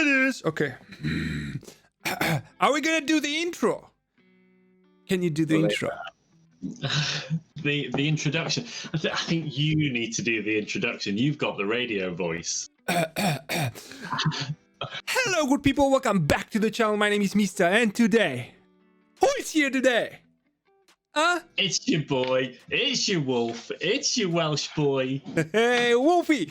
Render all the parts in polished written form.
it is. Okay. Are we gonna do the intro? Can you do the intro? The introduction. I think you need to do the introduction. You've got the radio voice. Hello, good people. Welcome back to the channel. My name is Mista, and today, who is here today? It's your boy. It's your wolf. It's your Welsh boy. Hey, Wolfie.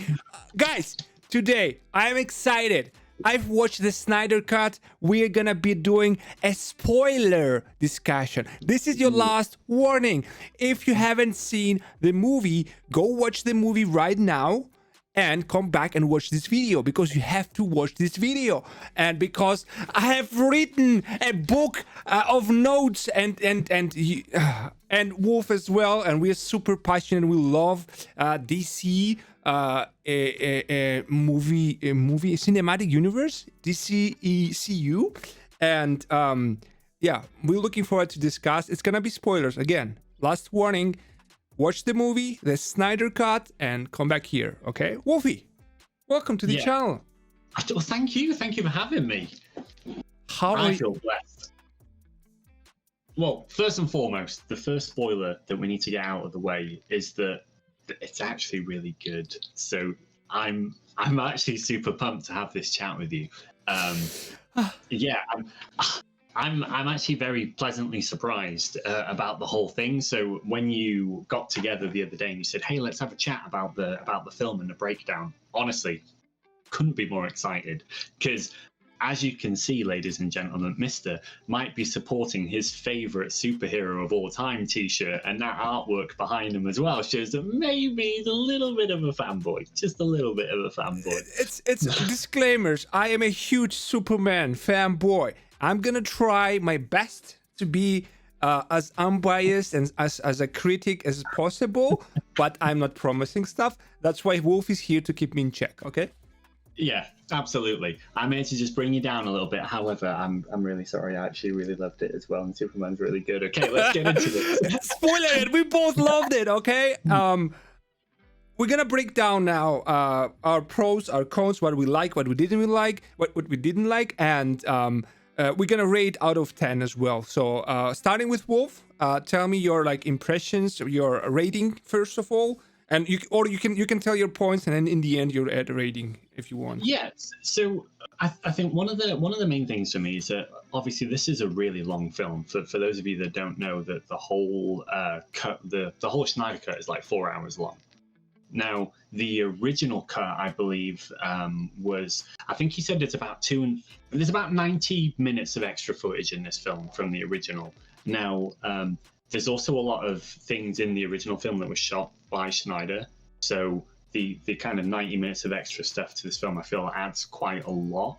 Guys, today I'm excited. I've watched the Snyder Cut. We're gonna be doing a spoiler discussion. This is your last warning. If you haven't seen the movie, go watch the movie right now and come back and watch this video, because you have to watch this video, and because I have written a book of notes and Wolf as well, and we're super passionate. We love DC a movie cinematic universe, DCECU, and yeah, we're looking forward to discuss. It's gonna be spoilers again. Last warning. Watch the movie, the Snyder Cut, and come back here, okay? Wolfie, welcome to the channel. Well, thank you. Thank you for having me. I feel blessed. Well, first and foremost, the first spoiler that we need to get out of the way is that it's actually really good. So I'm actually super pumped to have this chat with you. Yeah, I'm actually very pleasantly surprised about the whole thing. So when you got together the other day and you said, "Hey, let's have a chat about the film and the breakdown," honestly, couldn't be more excited, because as you can see, ladies and gentlemen, Mr. might be supporting his favorite superhero of all time t-shirt, and that artwork behind him as well shows that maybe he's a little bit of a fanboy, just a little bit of a fanboy. It's disclaimers. I am a huge Superman fanboy. I'm gonna try my best to be as unbiased and as a critic as possible, but I'm not promising stuff. That's why Wolf is here to keep me in check, okay? Yeah, absolutely. I'm here to just bring you down a little bit. However, I'm really sorry. I actually really loved it as well, and Superman's really good. Okay, let's get into this. Spoiler it. We both loved it, okay? We're gonna break down now our pros, our cons, what we like, what we didn't like, what we didn't like, and we're gonna rate out of 10 as well. So starting with Wolf, tell me your impressions, your rating first of all, and you can tell your points, and then in the end you'll add a rating if you want. Yes. So I think one of the main things for me is that obviously this is a really long film. For those of you that don't know, that the whole cut, the whole Snyder Cut is like 4 hours long. Now, the original cut, I believe, was, I think he said there's about 90 minutes of extra footage in this film from the original. Now, there's also a lot of things in the original film that was shot by Snyder. So the kind of 90 minutes of extra stuff to this film, I feel, adds quite a lot.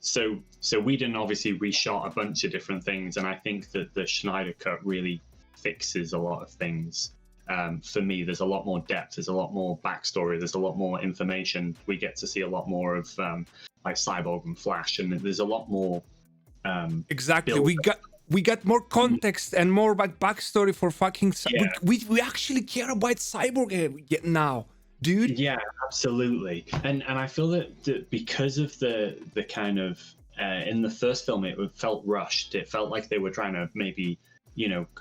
So Whedon obviously reshot a bunch of different things, and I think that the Snyder Cut really fixes a lot of things. For me, there's a lot more depth, there's a lot more backstory, there's a lot more information. We get to see a lot more of like Cyborg and Flash, and there's a lot more. Exactly, we got more context and more backstory for fucking. Yeah. We actually care about Cyborg now, dude. Yeah, absolutely. And I feel that because of the kind of in the first film, it felt rushed. It felt like they were trying to maybe,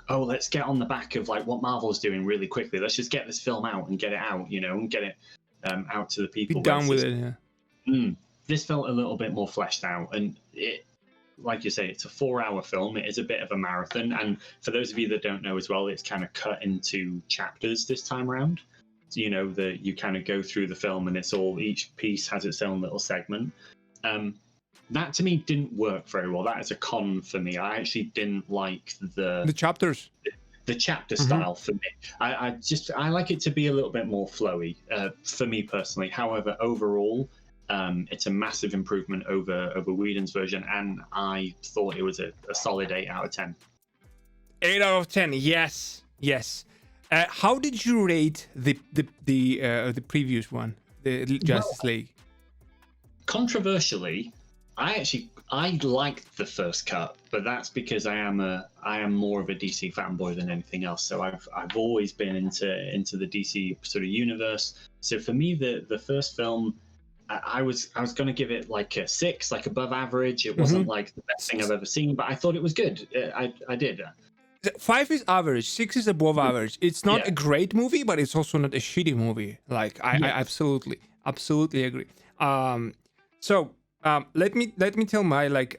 let's get on the back of like what Marvel's doing really quickly. Let's just get this film out and get it out, and get it out to the people. Be done with it, yeah. This felt a little bit more fleshed out, and it, like you say, it's a 4-hour film. It is a bit of a marathon, and for those of you that don't know as well, it's kind of cut into chapters this time around. So, you kind of go through the film, and it's all, each piece has its own little segment. That to me didn't work very well. That is a con for me. I actually didn't like the chapters, the chapter style for me. I like it to be a little bit more flowy for me personally. However, overall, it's a massive improvement over Whedon's version, and I thought it was a solid 8 out of 10. 8 out of 10. Yes. How did you rate the previous one, the Justice League? Controversially, I liked the first cut, but that's because I am more of a DC fanboy than anything else. So I've always been into the DC sort of universe. So for me, the first film, I was going to give it like a 6, like above average. It wasn't like the best thing I've ever seen, but I thought it was good. I did. 5 is average, 6 is above average. It's not a great movie, but it's also not a shitty movie. Like I absolutely agree. So let me tell my like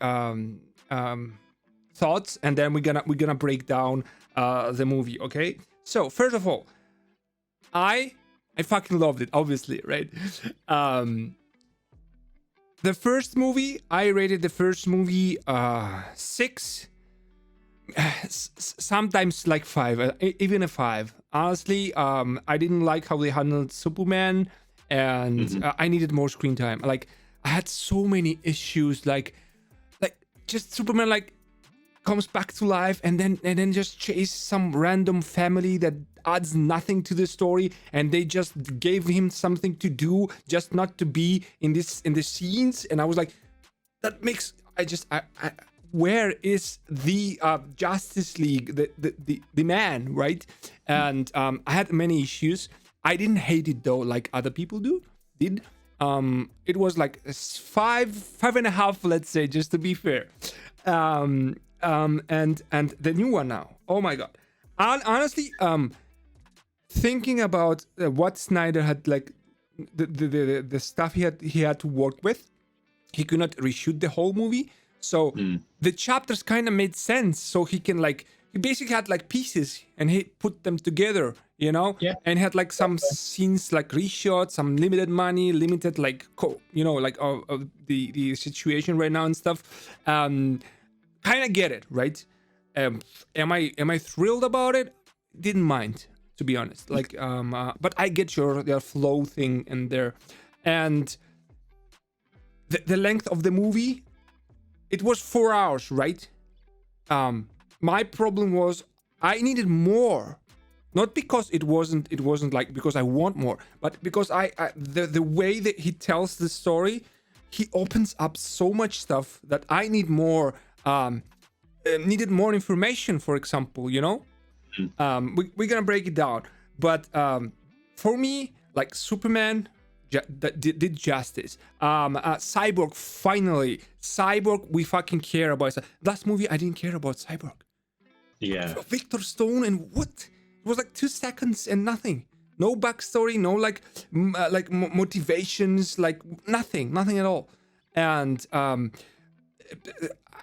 thoughts, and then we're gonna break down the movie. Okay. So first of all, I fucking loved it, obviously, right? The first movie, I rated the first movie 6. Sometimes like 5, even a 5. Honestly, I didn't like how they handled Superman, and I needed more screen time. Like, I had so many issues, like just Superman like comes back to life and then just chase some random family that adds nothing to the story, and they just gave him something to do, just not to be in the scenes. And I was like, that makes I where is the Justice League, the man, right? And I had many issues. I didn't hate it though, like other people did. It was like 5.5, let's say, just to be fair. And the new one now, oh my god. Honestly, thinking about what Snyder had, like the stuff he had to work with, he could not reshoot the whole movie. So the chapters kind of made sense. So he basically had like pieces and he put them together, you know? Yeah. And had like some scenes like reshot, some limited money, limited like, the situation right now and stuff. Kind of get it, right? Am I thrilled about it? Didn't mind, to be honest. Like, but I get your flow thing in there. And the length of the movie, it was 4 hours, right? My problem was I needed more, not because it wasn't like because I want more, but because the way that he tells the story, he opens up so much stuff that I need more. Needed more information, for example, you know. We're gonna break it down, but for me, like Superman did justice. Cyborg, finally. Cyborg, we fucking care about. Last movie, I didn't care about Cyborg. Yeah. Victor Stone and what? It was like 2 seconds and nothing. No backstory, no like motivations, like nothing at all. And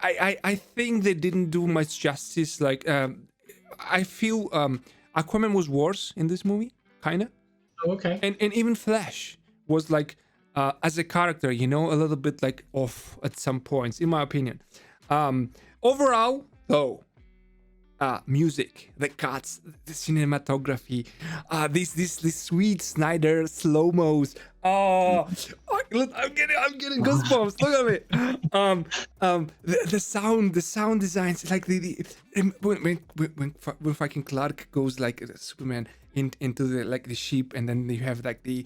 I think they didn't do much justice. Like I feel Aquaman was worse in this movie, kind of. Oh, okay. And even Flash was like, as a character, you know, a little bit like off at some points, in my opinion. Overall, though, music, the cuts, the cinematography, this sweet Snyder slow-mos. Oh, look, I'm getting goosebumps. Look at me. The sound designs, like when fucking Clark goes like Superman into the ship, and then you have like the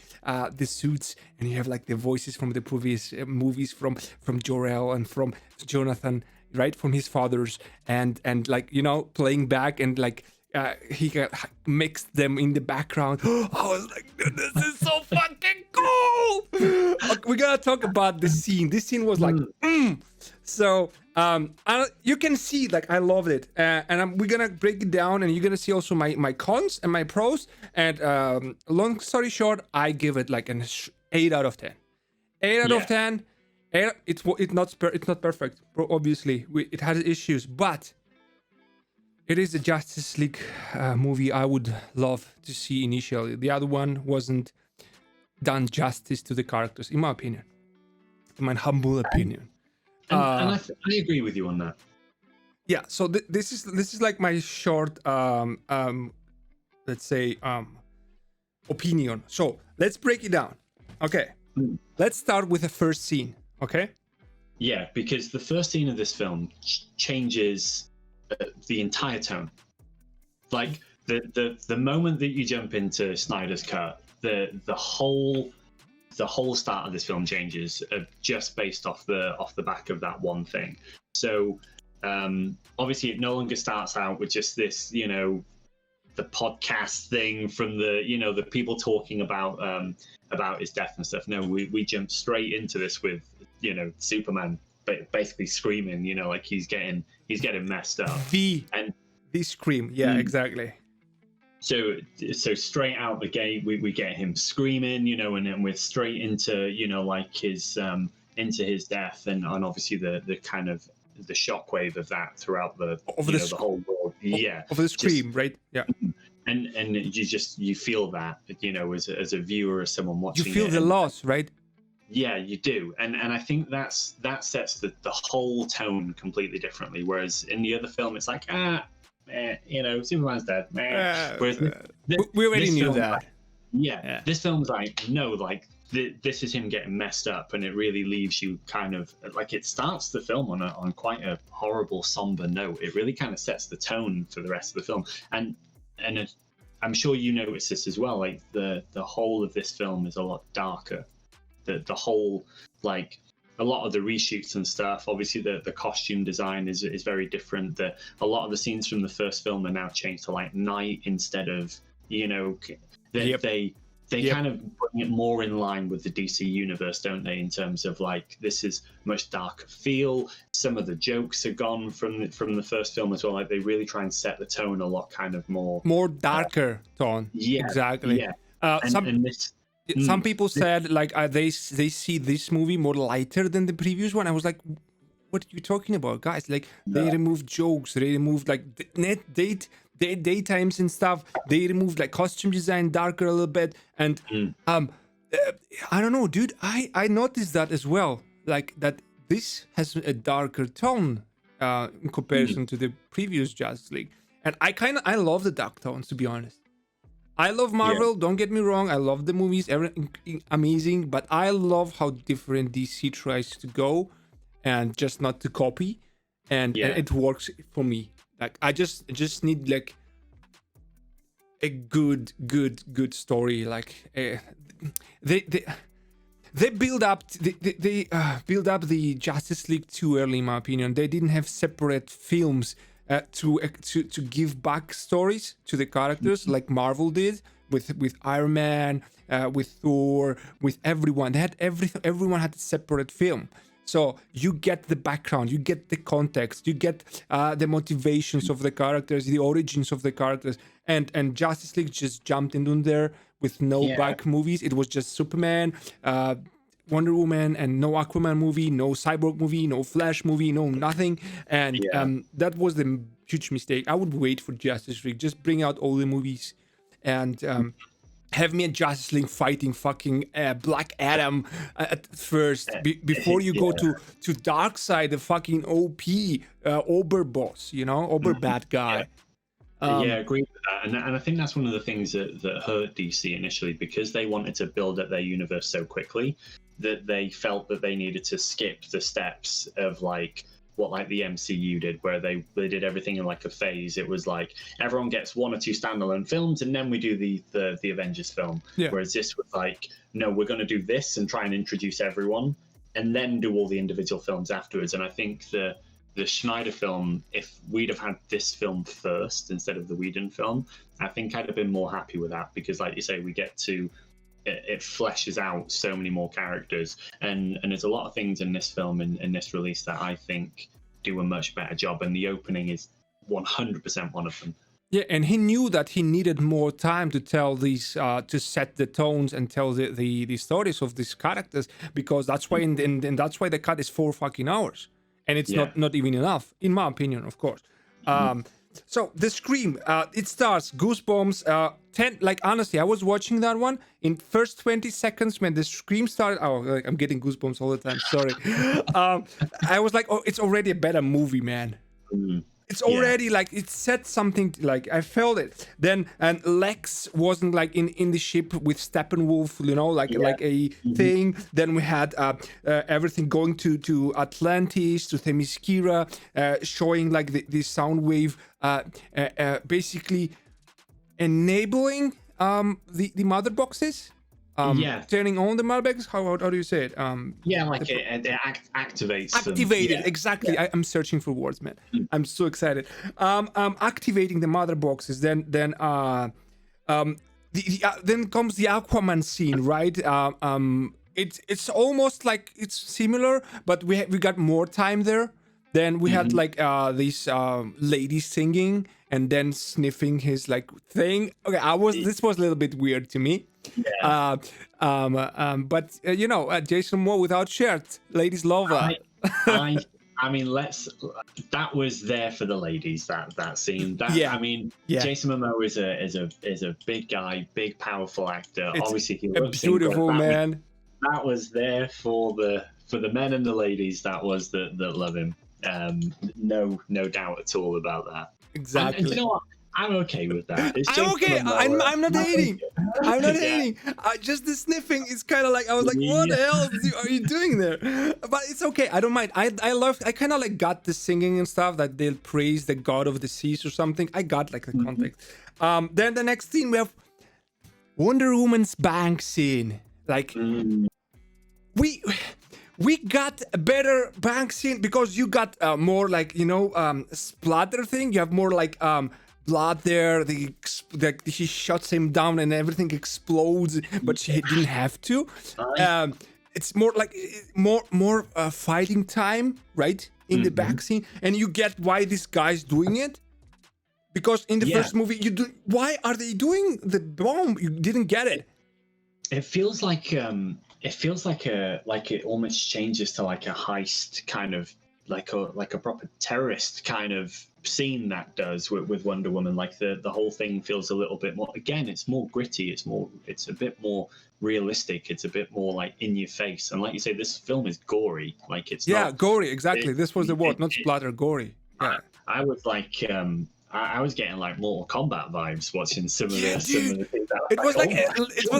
suits, and you have like the voices from the previous movies from Jor-El and from Jonathan, right, from his fathers, and like, you know, playing back, and like he mixed them in the background. I was like, dude, this is so fucking cool. Okay, we gotta talk about the scene. This scene was like, So you can see, like, I loved it, and we're gonna break it down, and you're gonna see also my cons and my pros. And long story short, I give it like an 8 out of 10. 8 out of 10. It's not perfect, obviously. It has issues, but it is a Justice League movie I would love to see initially. The other one wasn't done justice to the characters, in my opinion, in my humble opinion. And I agree with you on that. Yeah. So this is like my short, let's say, opinion. So let's break it down. Okay. Let's start with the first scene. Okay. Yeah, because the first scene of this film changes the entire tone. Like the moment that you jump into Snyder's cut, the whole start of this film changes just based off the back of that one thing. So obviously it no longer starts out with just this, you know, the podcast thing, from the the people talking about his death and stuff. No, we jumped straight into this with Superman basically screaming, like he's getting messed up. The scream, yeah, exactly. So straight out the gate, we get him screaming, and then we're straight into like his into his death, and obviously the kind of the shockwave of that throughout the the whole world. Of the scream, right? Yeah. And you feel that, as a viewer, as someone watching, you feel the loss, right? Yeah, you do, and I think that sets the whole tone completely differently. Whereas in the other film, it's like Superman's dead. Whereas we already knew that. Like, this film's like, no, like this is him getting messed up, and it really leaves you kind of like, it starts the film on quite a horrible, somber note. It really kind of sets the tone for the rest of the film, and I'm sure you notice this as well. Like the whole of this film is a lot darker. The whole, like, a lot of the reshoots and stuff, obviously the costume design is very different. A lot of the scenes from the first film are now changed to like night instead of, they kind of bring it more in line with the DC universe, don't they, in terms of like, this is much darker feel. Some of the jokes are gone from the first film as well. Like, they really try and set the tone a lot kind of more darker tone. Yeah, exactly. Yeah. Some people said like they see this movie more lighter than the previous one. I was like, what are you talking about, guys? Like, they removed jokes, they removed like daytimes and stuff. They removed like costume design darker a little bit, and I don't know, dude. I noticed that as well. Like, that this has a darker tone in comparison to the previous Justice League, and I love the dark tones, to be honest. I love Marvel, don't get me wrong. I love the movies, everything amazing, but I love how different DC tries to go and just not to copy, and it works for me. Like, I just need like a good story. Like, they build up build up the Justice League too early, in my opinion. They didn't have separate films to give backstories to the characters like Marvel did with Iron Man, with Thor, with everyone. They had everyone had a separate film. So you get the background, you get the context, you get the motivations of the characters, the origins of the characters, and Justice League just jumped in there with no back movies. It was just Superman, Wonder Woman, and no Aquaman movie, no Cyborg movie, no Flash movie, no nothing. And that was the huge mistake. I would wait for Justice League. Just bring out all the movies and have me and Justice League fighting fucking Black Adam at first before you go to Darkseid, the fucking OP Ober boss, Ober bad guy. I agree with that, and I think that's one of the things that hurt DC initially, because they wanted to build up their universe so quickly that they felt that they needed to skip the steps of like what like the MCU did, where they did everything in like a phase. It was like everyone gets one or two standalone films, and then we do the Avengers film. Whereas this was like, no, we're going to do this and try and introduce everyone, and then do all the individual films afterwards. And I think the Snyder film, if we'd have had this film first instead of the Whedon film, I think I'd have been more happy with that, because like you say, we get to it fleshes out so many more characters, and there's a lot of things in this film and in this release that I think do a much better job, and the opening is 100% one of them. Yeah, and he knew that he needed more time to tell these, to set the tones and tell the stories of these characters, because that's why and that's why the cut is 4 fucking hours, and it's not even enough, in my opinion, of course. So the Scream, it starts Goosebumps. 10, like, honestly, I was watching that one in first 20 seconds when the Scream started. Oh, like, I'm getting goosebumps all the time. Sorry. I was like, oh, it's already a better movie, man. It's already like, it said something, like, I felt it. Then, and Lex wasn't like in the ship with Steppenwolf, like a thing. Then we had everything going to Atlantis, to Themyscira, showing like the sound wave, basically enabling the mother boxes. turning on the Malbecs. How do you say it? Yeah, like it activates them. Activated, Yeah. exactly. Yeah. I'm searching for words, man. I'm so excited. Activating the mother boxes. Then then comes the Aquaman scene, right? It's almost like it's similar, but we got more time there. Then we had like these ladies singing and then sniffing his like thing. Okay, this was a little bit weird to me. Yeah. But you know, Jason Moore without shirt, ladies love that. I mean, that was there for the ladies. That scene. Yeah. I mean, Yeah. Jason Momoa is a big guy, big powerful actor. It's Obviously, he a looks beautiful man. That was there for the men and the ladies. That love him. No doubt at all about that. Exactly. And you know what? I'm okay with that. It's I'm okay. Momoa. I'm not hating. I'm not hating. Just the sniffing is kind of like, I was like, what the hell are you doing there? But it's okay. I don't mind. I kind of like got the singing and stuff that they'll praise the god of the seas or something. I got like the context. Then the next scene we have Wonder Woman's bank scene. Like we got a better bank scene because you got more like, you know, splatter thing. You have more like blood there. She shuts him down and everything explodes, but she didn't have to. It's more like more fighting time, right? In the back scene, and you get why this guy's doing it. Because in the first movie, why are they doing the bomb? You didn't get it. It feels like it almost changes to like a heist kind of, like a proper terrorist kind of scene that does with Wonder Woman. Like the whole thing feels a little bit more, again, it's more gritty, it's a bit more realistic, it's a bit more like in your face. And like you say, this film is gory. Like it's not, gory, exactly. This was the word, not splatter, gory. Yeah. I was like I was getting like Mortal Kombat vibes watching some of the things. It was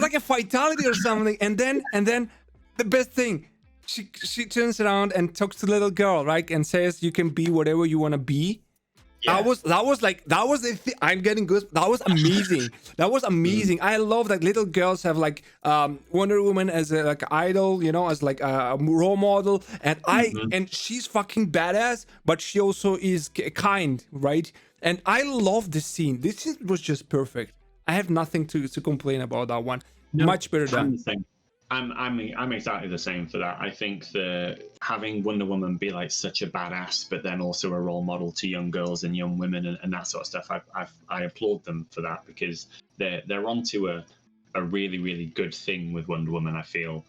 like a fatality or something, and then the best thing, she turns around and talks to the little girl, right, and says you can be whatever you want to be. Yeah. I'm getting good. That was amazing. That was amazing. I love that little girls have like Wonder Woman as a like idol, you know, as like a role model, and and she's fucking badass, but she also is kind, right? And I love this scene. Was just perfect. I have nothing to complain about that one. No, much better done. I'm exactly the same for that. I think that having Wonder Woman be like such a badass, but then also a role model to young girls and young women and that sort of stuff, I applaud them for that, because they're onto a really, really good thing with Wonder Woman. I feel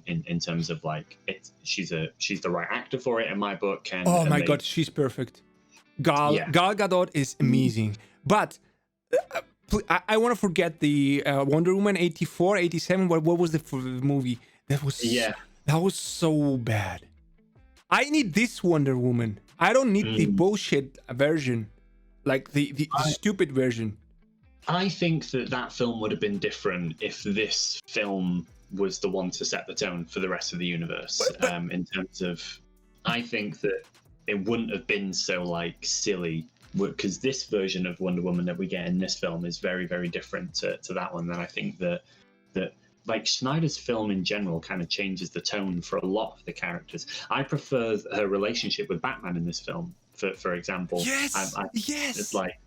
in terms of like she's the right actor for it in my book. And oh my god, she's perfect. Gal Gadot is amazing, but. I want to forget the Wonder Woman 84, 87. What was the movie? That was so bad. I need this Wonder Woman. I don't need the bullshit version, like the stupid version. I think that film would have been different if this film was the one to set the tone for the rest of the universe. In terms of, I think that it wouldn't have been so like silly. Because this version of Wonder Woman that we get in this film is very, very different to that one. And I think that like Snyder's film in general kind of changes the tone for a lot of the characters. I prefer her relationship with Batman in this film, for example. Yes, yes. It's like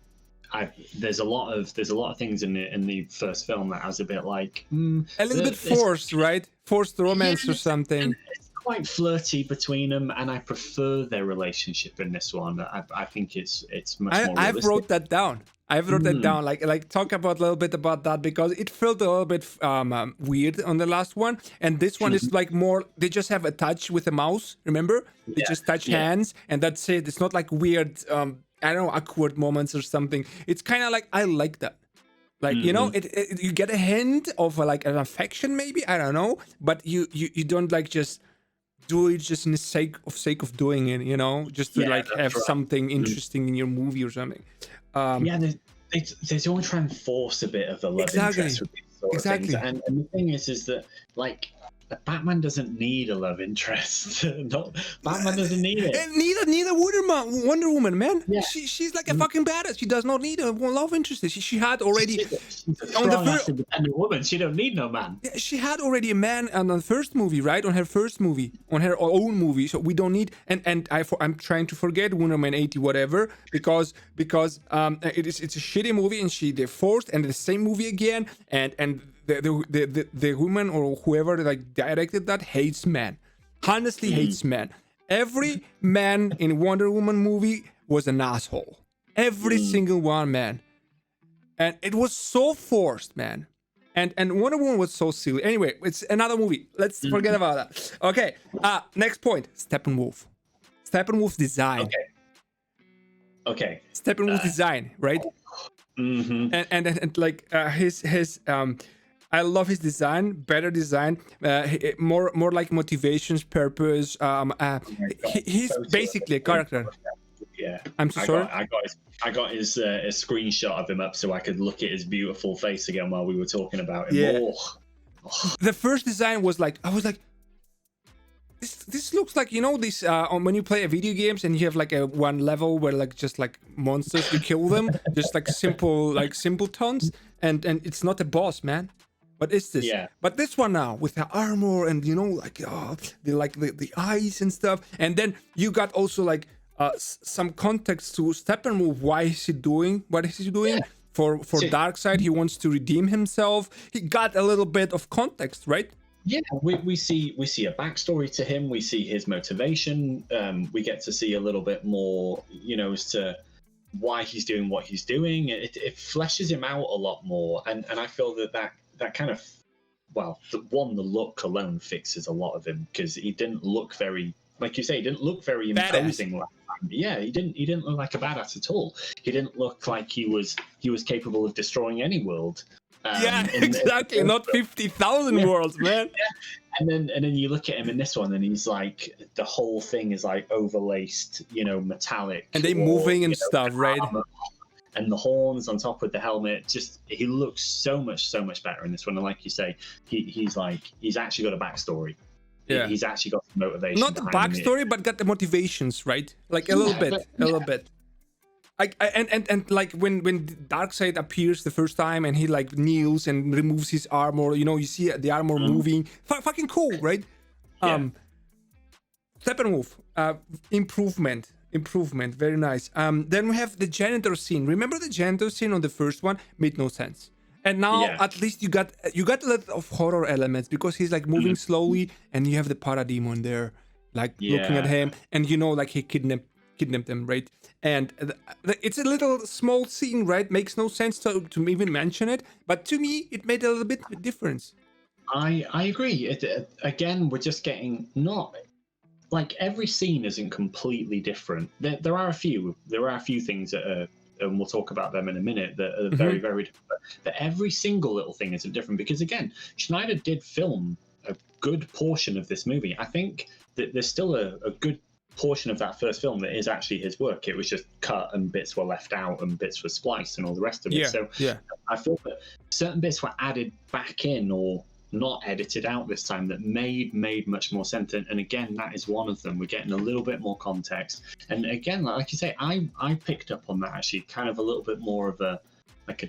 there's a lot of things in the first film that I was a bit like a little bit forced, right? Forced romance or something. Quite flirty between them, and I prefer their relationship in this one. I think it's much more realistic. I've wrote that down. Like talk about a little bit about that, because it felt a little bit weird on the last one, and this one is like more. They just have a touch with a mouse. Remember, they just touch hands, and that's it. It's not like weird. I don't know, awkward moments or something. It's kind of like I like that. Like you know, you get a hint of like an affection, maybe, I don't know, but you don't like just do it just in the sake of doing it, you know, just to like have something interesting in your movie or something. They don't try and force a bit of a love interest with these sort of things. And the thing is that like Batman doesn't need a love interest. No, Batman doesn't need it. And neither Wonder Woman, man. Yeah. She's like a fucking badass. She does not need a love interest. She had already She's a strong-ass independent woman. She don't need no man. she had already a man on the first movie, right? On her first movie, on her own movie. So we don't need. And I'm trying to forget Wonder Woman 80 whatever because it's a shitty movie and they forced and the same movie again and the woman or whoever like directed that hates men. Honestly hates men. Every man in Wonder Woman movie was an asshole. Every single one, man. And it was so forced, man. And Wonder Woman was so silly. Anyway, it's another movie. Let's forget about that. Okay. Next point. Steppenwolf. Steppenwolf's design. Okay. Steppenwolf's design, right? And like his I love his design, better design, more like motivations, purpose. He's basically a character. Yeah, I'm so sorry. I got his a screenshot of him up so I could look at his beautiful face again while we were talking about him. Yeah. The first design was like, I was like, this looks like, you know, this when you play a video games and you have like a one level where like just like monsters, you kill them, just like simpletons, and it's not a boss, man. What is this? Yeah. But this one now with the armor and you know like the eyes and stuff, and then you got also like some context to Steppenwolf. Why is he doing what is he doing? For Darkseid, he wants to redeem himself. He got a little bit of context, right? Yeah, we see a backstory to him. We see his motivation. We get to see a little bit more, you know, as to why he's doing what he's doing. It fleshes him out a lot more, and I feel that kind of, well, the look alone fixes a lot of him because he didn't look very, like you say, he didn't look very imposing. Yeah, he didn't look like a badass at all. He didn't look like he was capable of destroying any world. Exactly. Not 50,000 worlds, man. Yeah. And then you look at him in this one, and he's like, the whole thing is like overlaced, you know, metallic, and they moving and stuff, right? And the horns on top with the helmet, just he looks so much better in this one. And like you say, he's actually got a backstory. Yeah, he's actually got some motivation. Not the backstory, but got the motivations, right? Like a little bit. And like when Darkseid appears the first time and he like kneels and removes his armor, you know, you see the armor moving. Fucking cool, right? Yeah. Steppenwolf, improvement, very nice. Then we have the janitor scene. Remember the janitor scene on the first one? Made no sense. And now at least you got a lot of horror elements because he's like moving slowly, and you have the parademon there, like looking at him, and you know, like he kidnapped them, right? And it's a little small scene, right? Makes no sense to even mention it, but to me, it made a little bit of a difference. I agree. Again, we're just getting not like every scene isn't completely different. There are a few things that are, and we'll talk about them in a minute, that are very, very different. But every single little thing isn't different because, again, Snyder did film a good portion of this movie. I think that there's still a good portion of that first film that is actually his work. It was just cut and bits were left out and bits were spliced and all the rest of it. So I feel that certain bits were added back in or not edited out this time that made much more sense, and again, that is one of them. We're getting a little bit more context, and again, like you say, I picked up on that actually, kind of a little bit more of a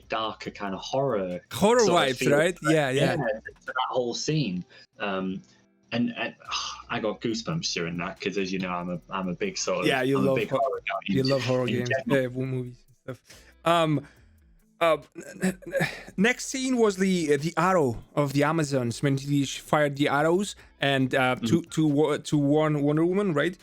darker kind of horror vibes, right? Yeah, to that whole scene. And I got goosebumps during that because, as you know, I'm a big sort of you love horror guy. You love horror games, movies and stuff. Next scene was the arrow of the Amazons when he fired the arrows and to warn Wonder Woman, right?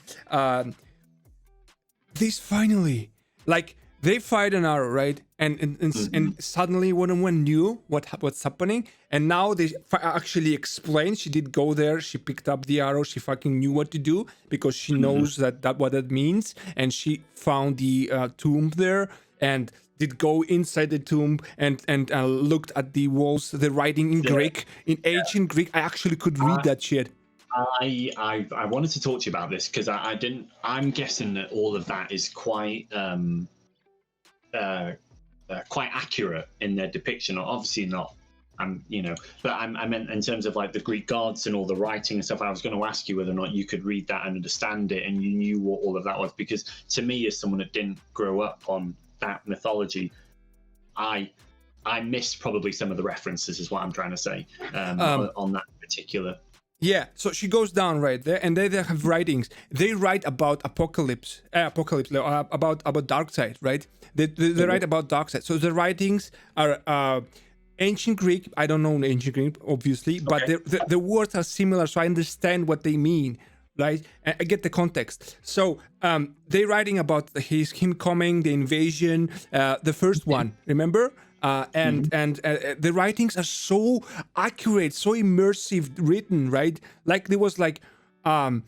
This finally, like, they fired an arrow, right? And suddenly Wonder Woman knew what's happening, and now they actually explained. She did go there. She picked up the arrow. She fucking knew what to do because she knows that what that means, and she found the tomb there and did go inside the tomb and looked at the walls, the writing in Greek, in ancient Greek. I actually could read that shit. I wanted to talk to you about this because I didn't. I'm guessing that all of that is quite accurate in their depiction. Obviously not but I meant in terms of like the Greek gods and all the writing and stuff. I was going to ask you whether or not you could read that and understand it, and you knew what all of that was, because to me, as someone that didn't grow up on that mythology, I missed probably some of the references, is what I'm trying to say, on that particular. Yeah, so she goes down right there, and they have writings. They write about apocalypse, about dark side, right? They write about dark side. So the writings are ancient Greek. I don't know ancient Greek, obviously, but the words are similar, so I understand what they mean, right? And I get the context. So they writing about him coming, the invasion, the first one. Remember? And the writings are so accurate, so immersive written, right? Like there was like and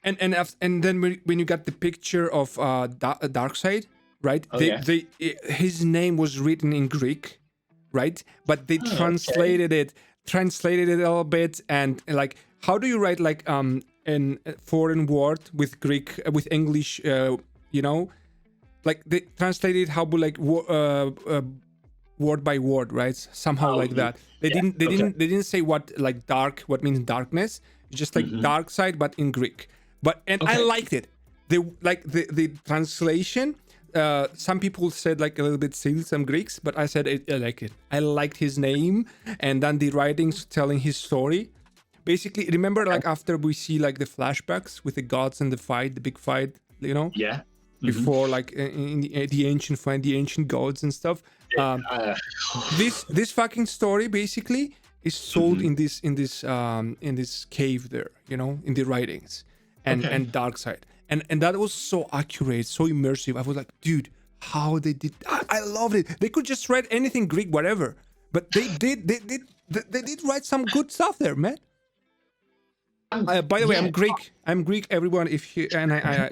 then when you got the picture of Darkseid, right? His name was written in Greek, right? But they translated it a little bit, and like, how do you write like in a foreign word with Greek with English, like they translated how like word by word, right? Somehow like that. They didn't say what like dark, what means darkness. Just like dark side, but in Greek. I liked it. The translation. Some people said like a little bit silly, some Greeks, but I said I like it. I liked his name, and then the writings telling his story. Basically, remember like after we see like the flashbacks with the gods and the big fight, Yeah. Before like in the ancient fight, the ancient gods and stuff. This fucking story basically is sold in this cave there, in the writings and dark side, and that was so accurate, so immersive. I was like, dude, how they did. I loved it. They could just write anything Greek, whatever, but they did write some good stuff there, man. By the way, I'm Greek. Everyone,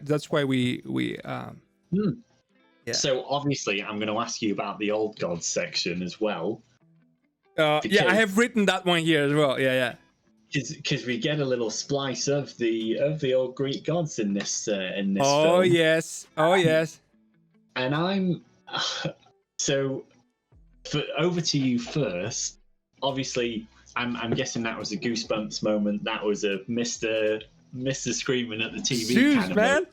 that's why we. Yeah. So obviously, I'm going to ask you about the old gods section as well. I have written that one here as well. Yeah. Because we get a little splice of the old Greek gods in this film. Oh yes. And I'm so over to you first. Obviously, I'm guessing that was a Goosebumps moment. That was a Mr. Screaming at the TV. Zeus, kind of man. moment.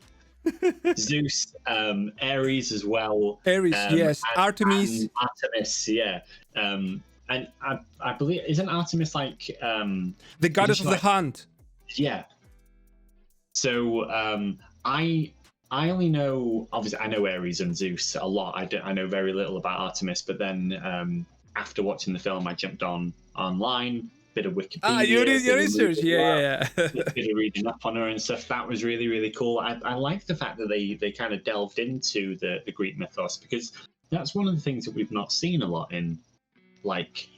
Zeus, Ares as well. Yes. And Artemis, yeah. And I believe, isn't Artemis like the goddess of the hunt? Yeah. So I only know, obviously I know Ares and Zeus a lot. I know very little about Artemis, but then after watching the film, I jumped online. Bit of Wikipedia. You did your research, yeah. Bit of reading up on her and stuff. That was really, really cool. I like the fact that they kind of delved into the Greek mythos, because that's one of the things that we've not seen a lot in like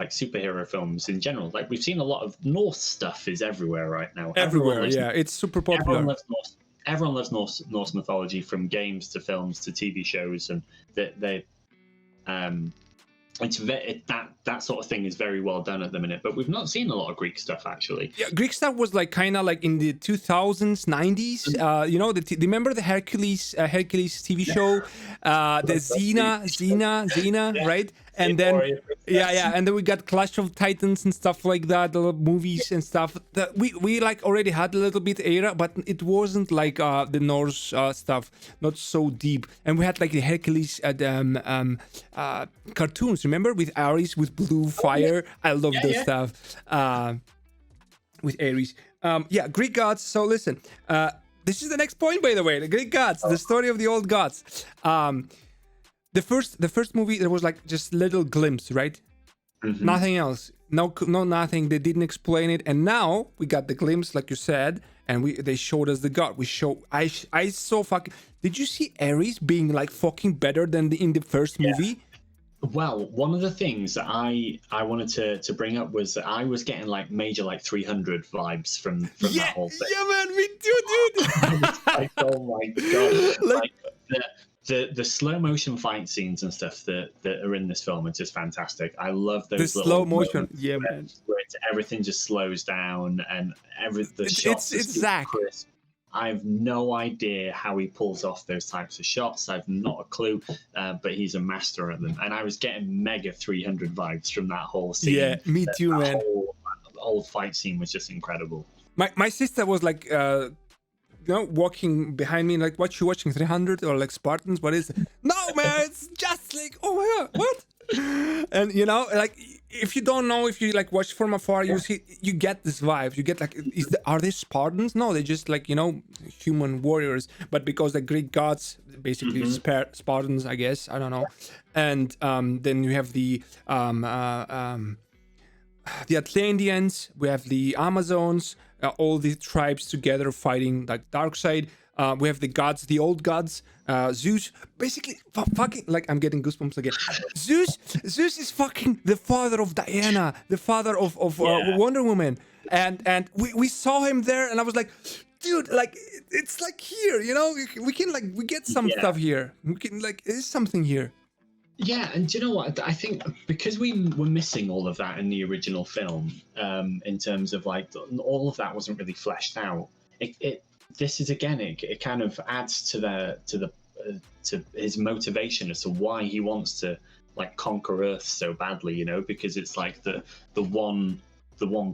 superhero films in general. Like we've seen a lot of Norse stuff is everywhere right now. Everywhere, it's super popular. Everyone loves Norse mythology, from games to films to TV shows, and that sort of thing is very well done at the minute, but we've not seen a lot of Greek stuff actually. Yeah, Greek stuff was like kind of like in the 2000s, 90s. Remember the Hercules TV show, the Xena, right? And then and then we got Clash of Titans and stuff like that, the movies and stuff. That we like already had a little bit era, but it wasn't like the Norse stuff, not so deep. And we had like the Hercules cartoons, remember, with Ares with blue fire. I love those stuff with Ares. Greek gods. So listen, this is the next point, by the way. The Greek gods, the story of the old gods. The first movie, there was like just little glimpse, right? Nothing else. No, nothing. They didn't explain it, and now we got the glimpse, like you said, and they showed us the god. I saw fucking. Did you see Ares being like fucking better than in the first movie? Well, one of the things that I wanted to bring up was that I was getting like major like 300 vibes from that whole thing. Yeah, man, me too, dude. I was like, oh my god! like the slow motion fight scenes and stuff that are in this film are just fantastic. I love those the slow motion, man. Where everything just slows down and the shots it's Zack. crisp. I have no idea how he pulls off those types of shots. I've not a clue, but he's a master at them. And I was getting mega 300 vibes from that whole scene. Yeah, me too, that man. whole old fight scene was just incredible. My sister was like, walking behind me, like, what you watching, 300 or like Spartans? What is it? No, man, it's just like, oh my god, what? And like, if you don't know, if you like watch from afar, you see, you get this vibe. You get like, are they Spartans? No, they're just like, human warriors. But because the Greek gods, basically Spartans, I guess, I don't know. And then you have the Atlanteans, we have the Amazons, all the tribes together fighting like dark side. We have the gods, the old gods, Zeus. Basically, fucking, like, I'm getting goosebumps again. Zeus is fucking the father of Diana, the father of Wonder Woman, and we saw him there, and I was like, dude, like, it's like here, we can like, we get some stuff here. We can like, there's something here. Yeah, and do you know what? I think because we were missing all of that in the original film, in terms of like all of that wasn't really fleshed out. This is again, it kind of adds to his motivation as to why he wants to like conquer Earth so badly, because it's like the one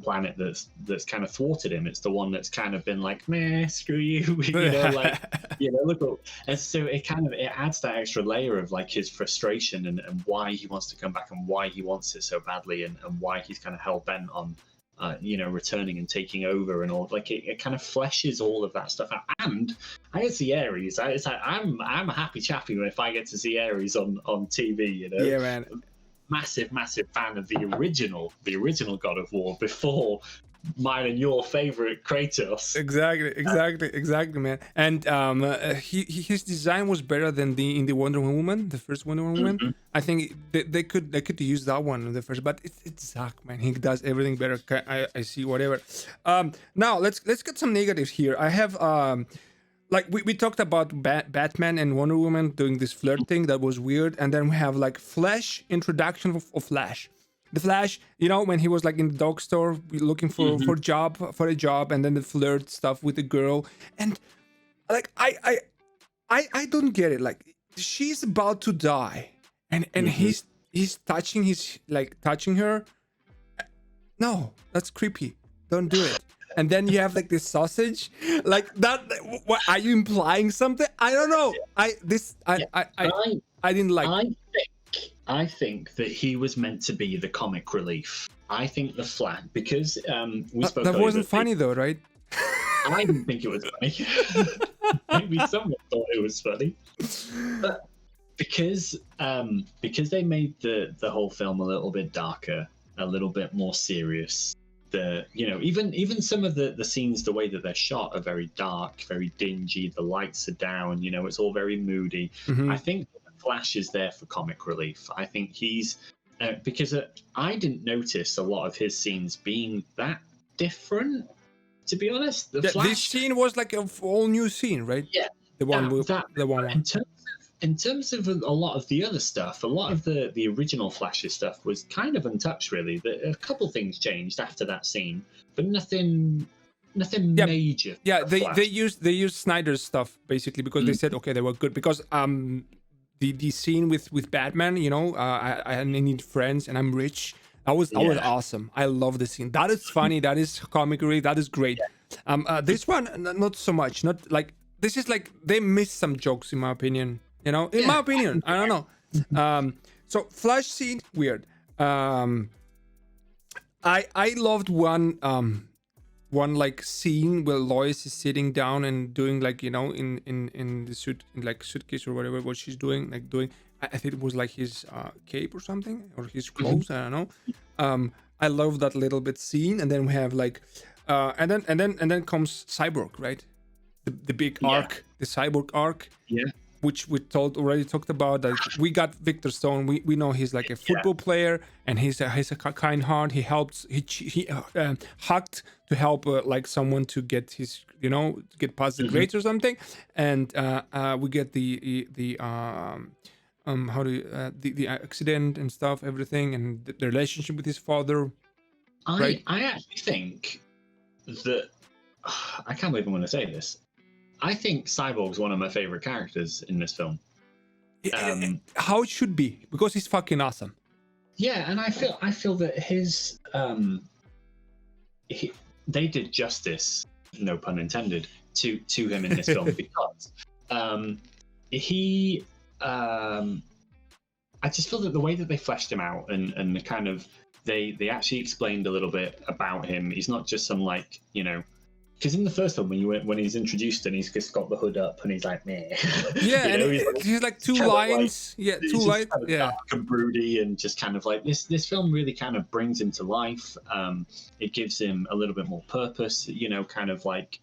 planet that's kind of thwarted him. It's the one that's kind of been like, meh, screw you, look. And so it adds that extra layer of like his frustration and why he wants to come back and why he wants it so badly and why he's kind of hell bent on returning and taking over and all. Like it kind of fleshes all of that stuff out. And I get to see Ares. It's like I'm a happy chappy if I get to see Ares on TV. Yeah, man. Massive fan of the original God of War before mine and your favorite Kratos. Exactly, man. And his design was better than in the Wonder Woman, the first Wonder Woman. Mm-hmm. I think they could use that one in the first, but it's Zack, man. He does everything better. I see whatever. Now let's get some negatives here. I have like we talked about Batman and Wonder Woman doing this flirt thing that was weird, and then we have like Flash, introduction of Flash. The Flash, when he was like in the dog store looking for a job, and then the flirt stuff with the girl, and like I don't get it. Like she's about to die, and he's touching her. No, that's creepy. Don't do it. And then you have like this sausage, like that. What are you implying something? I don't know. I didn't like. I think that he was meant to be the comic relief. I think the Flash, because we spoke. That wasn't funny though, right? I didn't think it was funny. Maybe someone thought it was funny, but because they made the whole film a little bit darker, a little bit more serious. Even some of the scenes, the way that they're shot are very dark, very dingy. The lights are down. It's all very moody. Mm-hmm. I think Flash is there for comic relief. I think he's because I didn't notice a lot of his scenes being that different. To be honest, this scene was like a all new scene, right? Yeah, the one. In terms of a lot of the other stuff, a lot of the original Flash's stuff was kind of untouched, really. A couple things changed after that scene, but nothing major. Yeah, they used Snyder's stuff basically because they said okay, they were good because the scene with Batman, I need friends and I'm rich. That was awesome. I love the scene. That is funny. That is comic relief. That is great. Yeah. This one, not so much. Not like this is like they missed some jokes in my opinion. In my opinion, I don't know. So Flash scene weird. I loved one like scene where Lois is sitting down and doing like in the suitcase or whatever what she's doing I think it was like his cape or something or his clothes. I don't know. I love that little bit scene, and then we have like and then comes Cyborg, right? The big arc, the Cyborg arc. Yeah. Which we already talked about. That we got Victor Stone. We know he's like a football player, and he's a kind heart. He helps. He hacked to help like someone to get his get past the grades or something. And we get the accident and stuff, everything, and the relationship with his father. I actually think that I can't believe I'm going to say this. I think Cyborg's one of my favorite characters in this film. How it should be, because he's fucking awesome. Yeah, and I feel that his they did justice, no pun intended, to him in this film because he I just feel that the way that they fleshed him out and the kind of they actually explained a little bit about him. He's not just some like, you know, because in the first one when he's introduced and he's just got the hood up and he's like meh. Yeah, you know, and he's like two lines. Like, yeah, two lines. Kind of dark and broody and just kind of like this film really kind of brings him to life. It gives him a little bit more purpose, you know, kind of like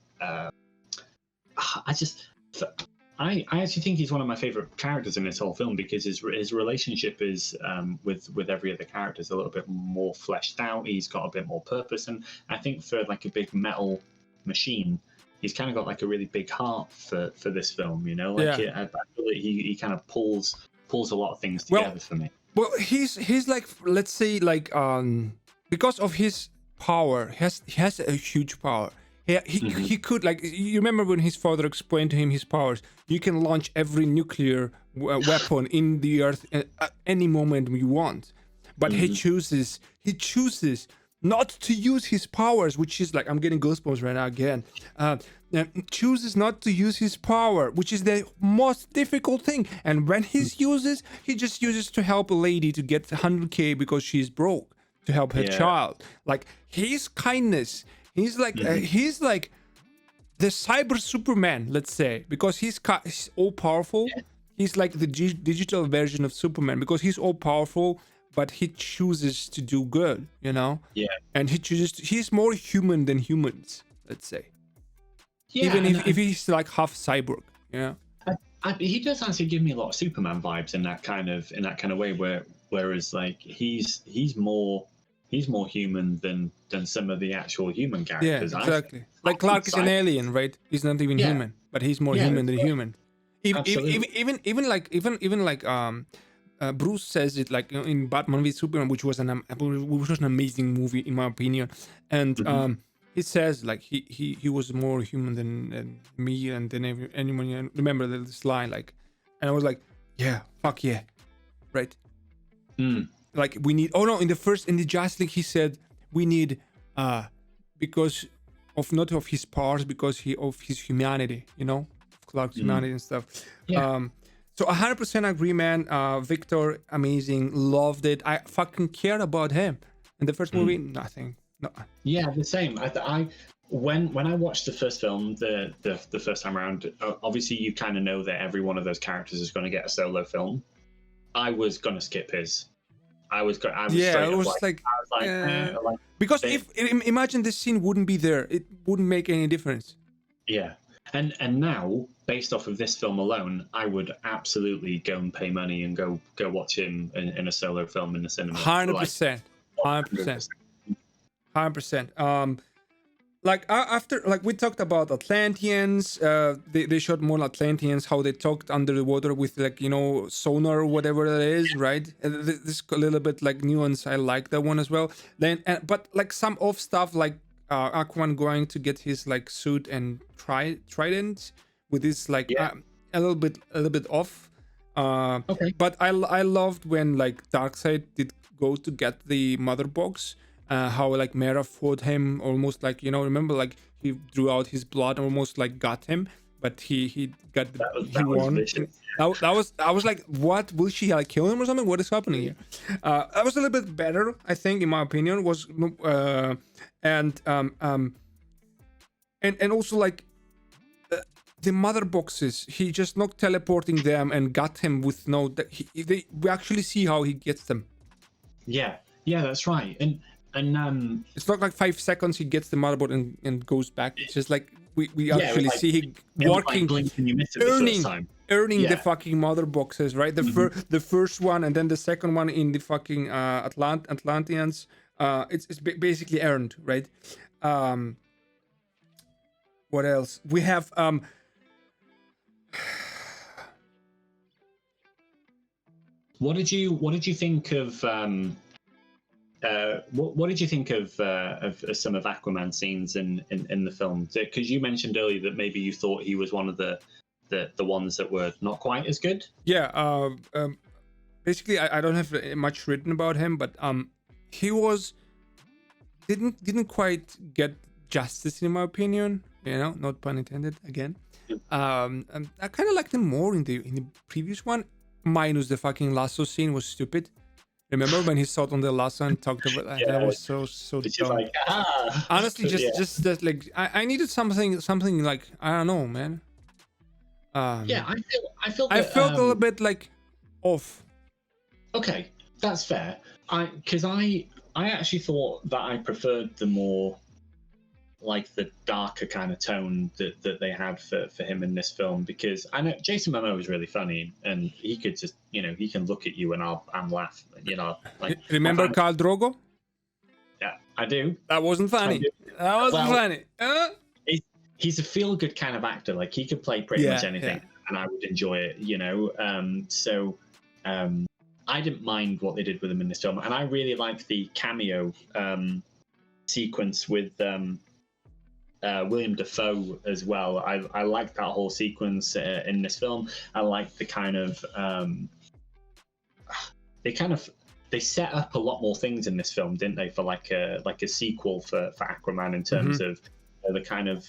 I actually think he's one of my favorite characters in this whole film because his relationship is with every other character is a little bit more fleshed out. He's got a bit more purpose, and I think for like a big metal machine, he's kind of got like a really big heart for this film. You know, like I feel that he kind of pulls a lot of things together for me. Well, he's like, let's say like because of his power, he has a huge power. He could, like, you remember when his father explained to him his powers? You can launch every nuclear weapon in the earth at any moment you want, but he chooses not to use his powers, which is like, I'm getting goosebumps right now again. Chooses not to use his power, which is the most difficult thing. And when he just uses to help a lady to get 100K because she's broke, to help her child. Like, his kindness. He's like he's like the cyber Superman, let's say, because he's all powerful. Yeah. He's like the digital version of Superman because he's all powerful, but he chooses to do good, you know. Yeah. And he's more human than humans, let's say. Yeah. Even if he's like half cyborg, you know. He does actually give me a lot of Superman vibes in that kind of way, whereas like he's more human than some of the actual human characters. Yeah, exactly. Like Clark is an alien, right? He's not even human, but he's more human than human. Even like Bruce says it, like in Batman v Superman, which was an amazing movie in my opinion, and he says like he was more human than me and than anyone. I remember this line, like, and I was like, yeah, fuck yeah, right. Like, we need, in the Justice League he said we need because of not of his powers, because of his humanity, you know, Clark's humanity and stuff. So 100% agree, man. Victor, amazing, loved it. I fucking cared about him in the first movie. Nothing. No. Yeah, the same. I when I watched the first film the first time around, obviously you kind of know that every one of those characters is going to get a solo film. I was gonna skip his. I was like, because if imagine this scene wouldn't be there, it wouldn't make any difference. Yeah, and now based off of this film alone, I would absolutely go and pay money and go watch him in a solo film in the cinema. 100%, 100%. Like after, like we talked about Atlanteans, they showed more Atlanteans, how they talked under the water with, like, you know, sonar or whatever that is, right? This a little bit like nuance. I like that one as well. Then, but like some off stuff, like Aquaman going to get his like suit and trident with this like a little bit off. Okay. But I loved when like Darkseid did go to get the mother box. How like Mera fought him almost like, you know, remember like he drew out his blood, almost like got him, but he got he won. I was like, what, will she like kill him or something? What is happening here? That was a little bit better, I think, in my opinion. Was and also like the mother boxes, he just not teleporting them and got him with we actually see how he gets them. Yeah, that's right. And it's not like 5 seconds he gets the motherboard and goes back. It's just like we actually see he working, earning the fucking mother boxes, right? The first one and then the second one in the fucking Atlanteans. It's basically earned, right? What else? We have What did you think of What did you think of some of Aquaman scenes in the film? Because you mentioned earlier that maybe you thought he was one of the ones that were not quite as good. Yeah. Basically, I don't have much written about him, but he was didn't quite get justice in my opinion. You know, not pun intended again. And I kind of liked him more in the previous one. Minus the fucking lasso scene was stupid. Remember when he sat on the lasso and talked about that? Yeah. That was so It's just dumb. like, Honestly, Yeah. just that, like I needed something like, I don't know, man. Yeah, I feel I that, felt a little bit like off. Okay, that's fair. Because I actually thought that I preferred the more like the darker kind of tone that they had for him in this film, because I know Jason Momoa is really funny and he could just, he can look at you and I'm laugh, like Remember I find- Khal Drogo? Yeah, I do. That wasn't funny. do. That wasn't Well, funny. He's a feel-good kind of actor. Like he could play pretty much Yeah, anything, and I would enjoy it. I didn't mind what they did with him in this film, and I really like the cameo sequence with William Dafoe as well. I like that whole sequence in this film. I like the kind of they set up a lot more things in this film, didn't they? For like a sequel for Aquaman in terms of the kind of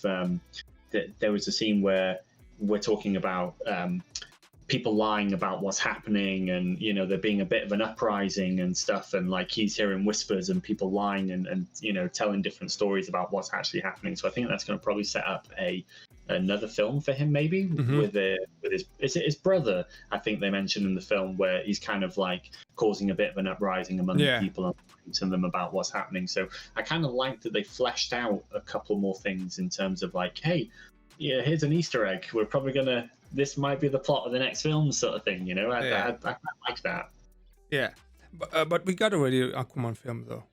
there was a scene where we're talking about people lying about what's happening, and there being a bit of an uprising and stuff, and like he's hearing whispers and people lying and telling different stories about what's actually happening. So I think that's going to probably set up another film for him, maybe with his brother. I think they mentioned in the film where he's kind of like causing a bit of an uprising among the people and telling them about what's happening. So I kind of like that they fleshed out a couple more things in terms of like, hey, yeah, here's an Easter egg. We're probably gonna. This might be the plot of the next film, sort of thing. I like that. Yeah, but we got already an Aquaman film though.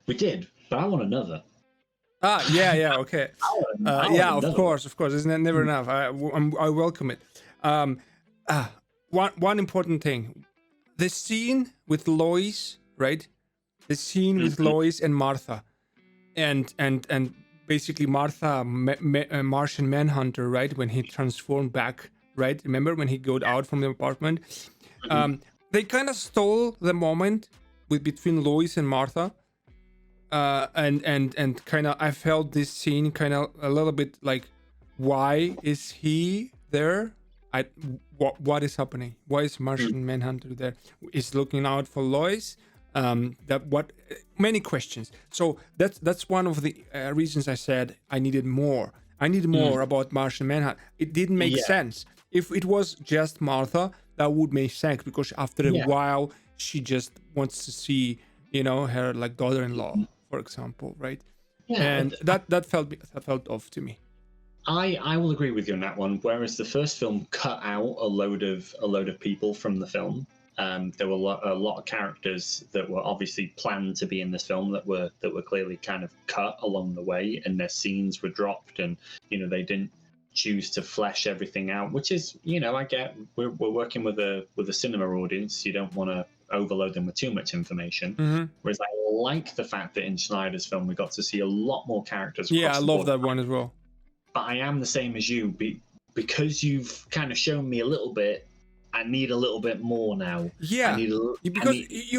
We did, but I want another. Yeah, okay. I want Yeah, of another course. It's never enough. I welcome it. One important thing, the scene with Lois, right? The scene with Lois and Martha, and basically Martha, Martian Manhunter, right? When he transformed back, right? Remember when he got out from the apartment? They kind of stole the moment between Lois and Martha. And kind of I felt this scene kind of a little bit like, why is he there? What is happening? Why is Martian Manhunter there? Is looking out for Lois? Many questions. So that's one of the reasons I said I needed more. I needed more about Martian Manhunter. It didn't make sense. If it was just Martha, that would make sense, because after a while she just wants to see, her like daughter-in-law, for example, right? Yeah, and that felt off to me. I will agree with you on that one. Whereas the first film cut out a load of people from the film. There were a lot of characters that were obviously planned to be in this film that were clearly kind of cut along the way, and their scenes were dropped, and they didn't choose to flesh everything out. Which is, I get we're working with a cinema audience. You don't want to overload them with too much information. Whereas I like the fact that in Snyder's film we got to see a lot more characters. Yeah, I love that one as well. But I am the same as you, because you've kind of shown me a little bit. I need a little bit more now. Yeah, you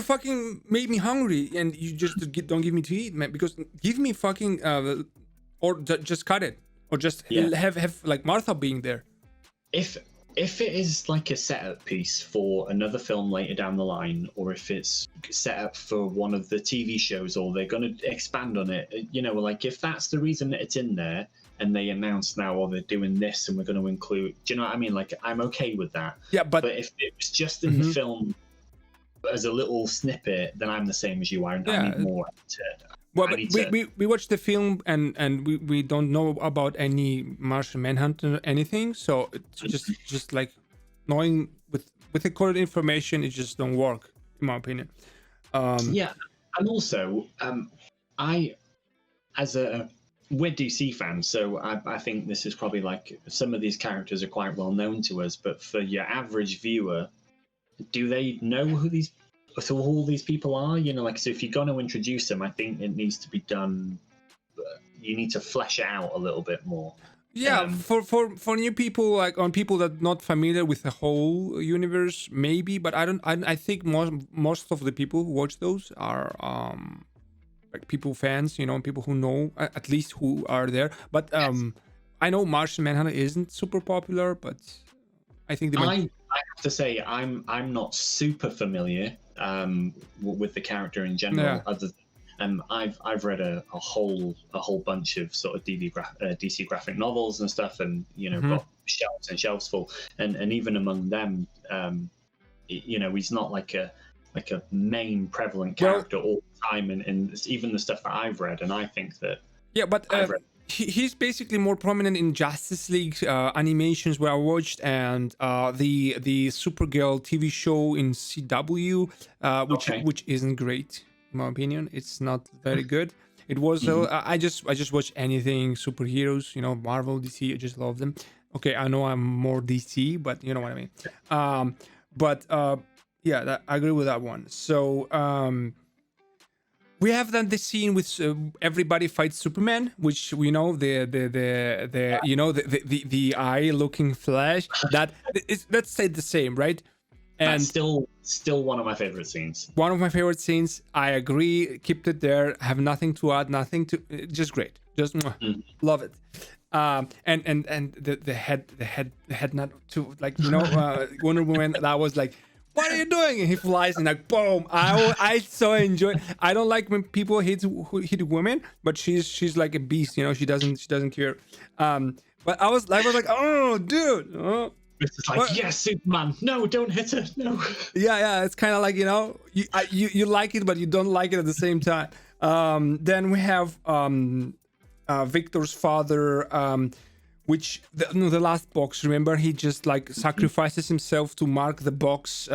fucking made me hungry, and you just don't give me to eat, man. Because give me fucking or just cut it, or just have like Martha being there. If it is like a setup piece for another film later down the line, or if it's set up for one of the TV shows, or they're going to expand on it, like if that's the reason that it's in there. And they announced now, they're doing this, and we're going to include. Do you know what I mean? Like, I'm okay with that. Yeah, but if it was just in the film as a little snippet, then I'm the same as you. I need more. We watched the film, and we don't know about any Martian Manhunter or anything. So it's just like knowing with the current information, it just don't work, in my opinion. And also, we're DC fans, so I think this is probably like some of these characters are quite well known to us, but for your average viewer, do they know who these all these people are. Like, so if you're going to introduce them, I think it needs to be done. You need to flesh it out a little bit more. Yeah, for new people, like on people that not familiar with the whole universe, maybe. But I think most of the people who watch those are like people fans, people who know at least who are there. But I know Martian Manhunter isn't super popular, but I think I have to say I'm not super familiar with the character in general. Yeah. Other than, I've read a whole bunch of sort of DC graphic novels and stuff, and got shelves and shelves full, and even among them, he's not like a main prevalent character all the time, and even the stuff that I've read, and I think that but he's basically more prominent in Justice League animations where I watched, and the Supergirl TV show in CW, which isn't great in my opinion. It's not very good. It was I just watch anything superheroes, Marvel, DC. I just love them. Okay, I know I'm more DC, but you know what I mean. Yeah, I agree with that one. So we have then the scene with everybody fights Superman, which we know the eye looking Flash. Let's say the same, right? And that's still one of my favorite scenes. One of my favorite scenes. I agree. Keep it there. Have nothing to add. Nothing to. Just great. Just love it. And the head not to like Wonder Woman. That was like, what are you doing? And he flies and like boom. I so enjoy. I don't like when people hit women, but she's like a beast. She doesn't care. But I was like, oh dude. Oh. It's like, yes, Superman. No, don't hit her. No. Yeah. It's kind of like you like it, but you don't like it at the same time. Then we have Victor's father, which the last box. Remember, he just like sacrifices himself to mark the box.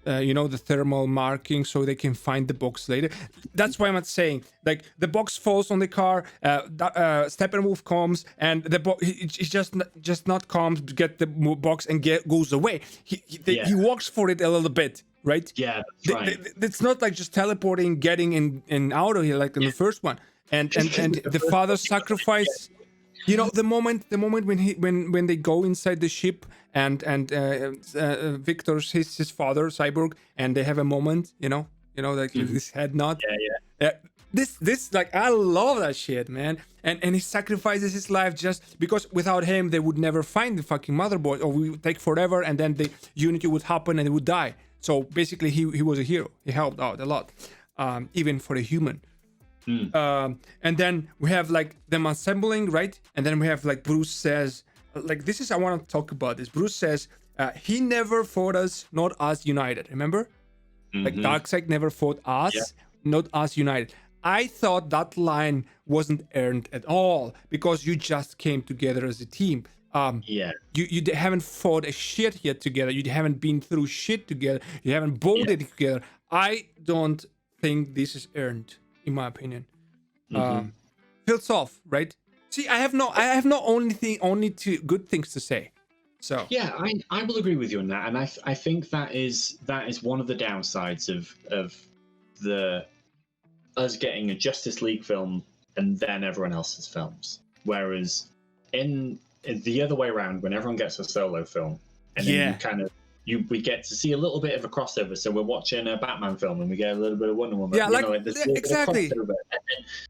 The thermal marking so they can find the box later. That's why I'm saying, like, the box falls on the car, Steppenwolf comes, and the box he just not comes to get the box and goes away. He walks for it a little bit, right? Yeah, that's right. It's not like just teleporting, getting in out of here like in the first one. And the father sacrifice. The moment when they go inside the ship and Victor's his father Cyborg, and they have a moment, like his head nod. Yeah. This like, I love that shit, man. And he sacrifices his life just because without him they would never find the fucking motherboard, or we would take forever, and then the unity would happen and they would die. So basically he was a hero. He helped out a lot, even for a human. And then we have like them assembling, right? And then we have like Bruce says, like, this is, I want to talk about this. Bruce says, he never fought us, not us united. Remember? Like Darkseid never fought us, not us united. I thought that line wasn't earned at all because you just came together as a team. You haven't fought a shit yet together. You haven't been through shit together. You haven't bonded together. I don't think this is earned, in my opinion. Feels off, right? See, I have no only two good things to say. So yeah, I will agree with you on that, and I think that is one of the downsides of us getting a Justice League film and then everyone else's films. Whereas in the other way around, when everyone gets a solo film, and then we get to see a little bit of a crossover. So we're watching a Batman film and we get a little bit of Wonder Woman. Yeah, exactly.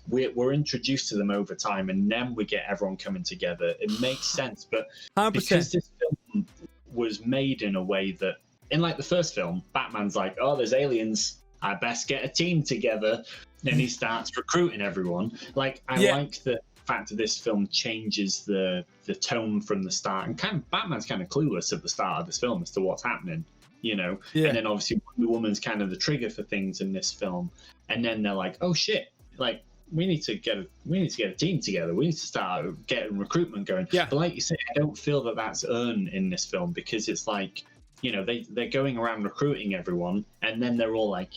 We're introduced to them over time, and then we get everyone coming together. It makes sense, but 100%. Because this film was made in a way that, in like the first film, Batman's like, oh, there's aliens, I best get a team together. Then he starts recruiting everyone. Like, I like the fact that this film changes the tone from the start, and Batman's kind of clueless at the start of this film as to what's happening, and then obviously Wonder Woman's kind of the trigger for things in this film, and then they're like, oh shit, like we need to get a team together, we need to start getting recruitment going. But like you say, I don't feel that that's earned in this film, because it's like, they're going around recruiting everyone, and then they're all like,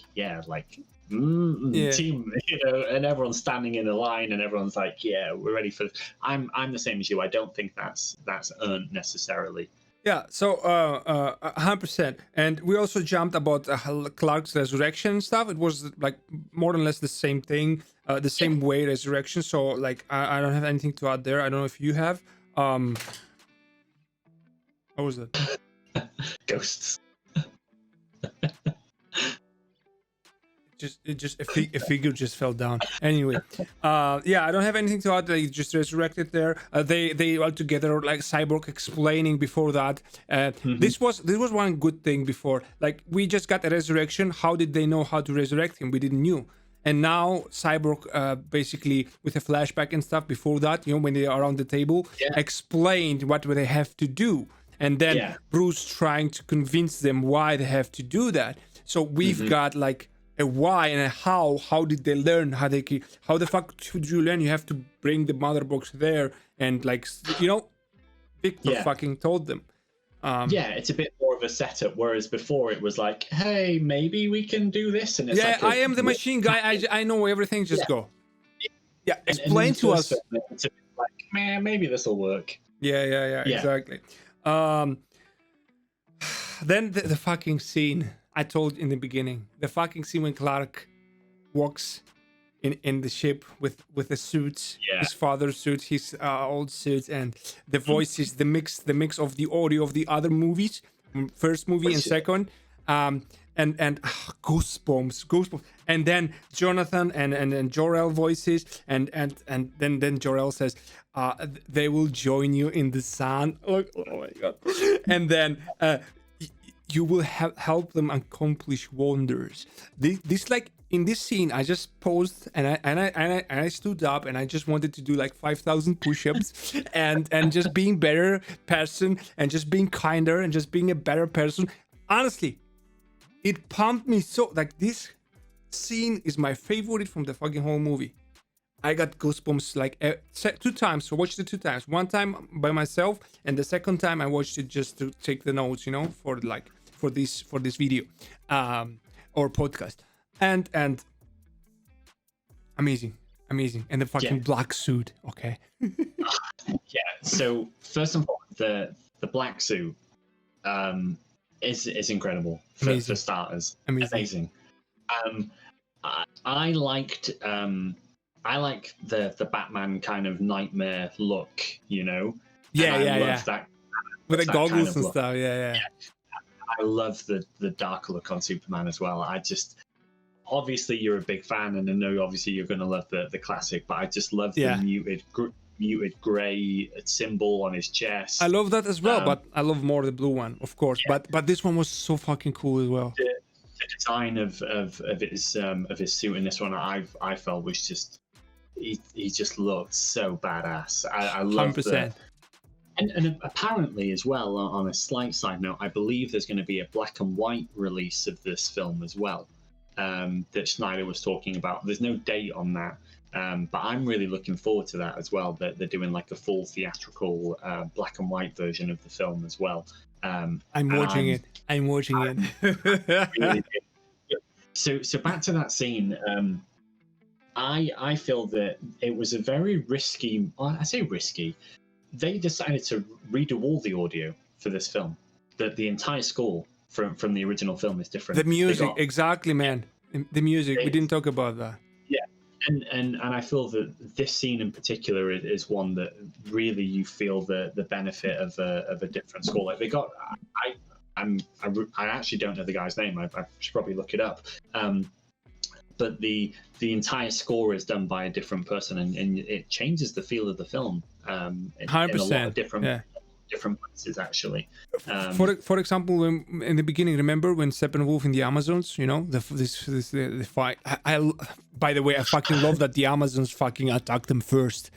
team, and everyone's standing in a line, and everyone's like, yeah, we're ready for this. I'm the same as you. I don't think that's earned necessarily. Yeah, so 100%. And we also jumped about Clark's resurrection and stuff. It was like more or less the same thing, the same way resurrection. So like I don't have anything to add there. I don't know if you have. What was that? Ghosts. A figure just fell down. Anyway, yeah, I don't have anything to add. They just resurrected there. They all together, like Cyborg explaining before that. This was one good thing before. Like we just got a resurrection. How did they know how to resurrect him? We didn't knew. And now Cyborg, basically with a flashback and stuff before that, you know, when they are on the table, explained what they have to do. And then Bruce trying to convince them why they have to do that. So we've got like a why and a how. How did they learn? How the fuck should you learn? You have to bring the mother box there, and like, you know, Victor fucking told them. It's a bit more of a setup, whereas before it was like, hey, maybe we can do this, and it's like I am the machine guy. I know everything. Just go. Yeah, explain to us. It's a bit like, man, maybe this will work. Yeah, exactly. Then the fucking scene. I told in the beginning, the fucking scene when Clark walks in the ship with the suits, his father's suit, his old suit, and the voices, the mix of the audio of the other movies, first movie and second, and goosebumps, and then Jonathan and Jor-El voices, and then Jor-El says, they will join you in the sun. Oh my god! And then. You will help them accomplish wonders. This like in this scene, I just paused and I stood up and I just wanted to do like 5,000 push-ups and just being better person and just being kinder and just being a better person. Honestly, it pumped me so. Like this scene is my favorite from the fucking whole movie. I got goosebumps like 2 times. So I watched it 2 times. One time by myself, and the second time I watched it just to take the notes, you know, for this video or podcast. And amazing, and the fucking black suit. Okay. So first and foremost, the black suit is incredible for starters. Amazing. I liked the Batman kind of nightmare look, you know. That, with the goggles kind of and look. stuff. Yeah. I love the dark look on Superman as well. I just, obviously you're a big fan, and I know obviously you're going to love the classic, but I just love the muted gray symbol on his chest. I love that as well, but I love more the blue one, of course. But this one was so fucking cool as well. The design of his suit in this one, I felt was just he just looked so badass. I love 100%. And apparently as well, on a slight side note, I believe there's going to be a black and white release of this film as well, that Snyder was talking about. There's no date on that, but I'm really looking forward to that as well, that they're doing like a full theatrical black and white version of the film as well. I'm watching it. Really so back to that scene. I feel that it was a very risky, I say risky, they decided to redo all the audio for this film. That the entire score from the original film is different. The music, exactly, man. The music. We didn't talk about that. Yeah, and I feel that this scene in particular is one that really you feel the benefit of a different score. Like they got, I actually don't know the guy's name. I should probably look it up. But the entire score is done by a different person, and it changes the feel of the film. 100%. In a lot of different places, actually. For example, in the beginning, remember when Steppenwolf in the Amazons, you know, the fight. By the way, I fucking love that the Amazons fucking attacked them first.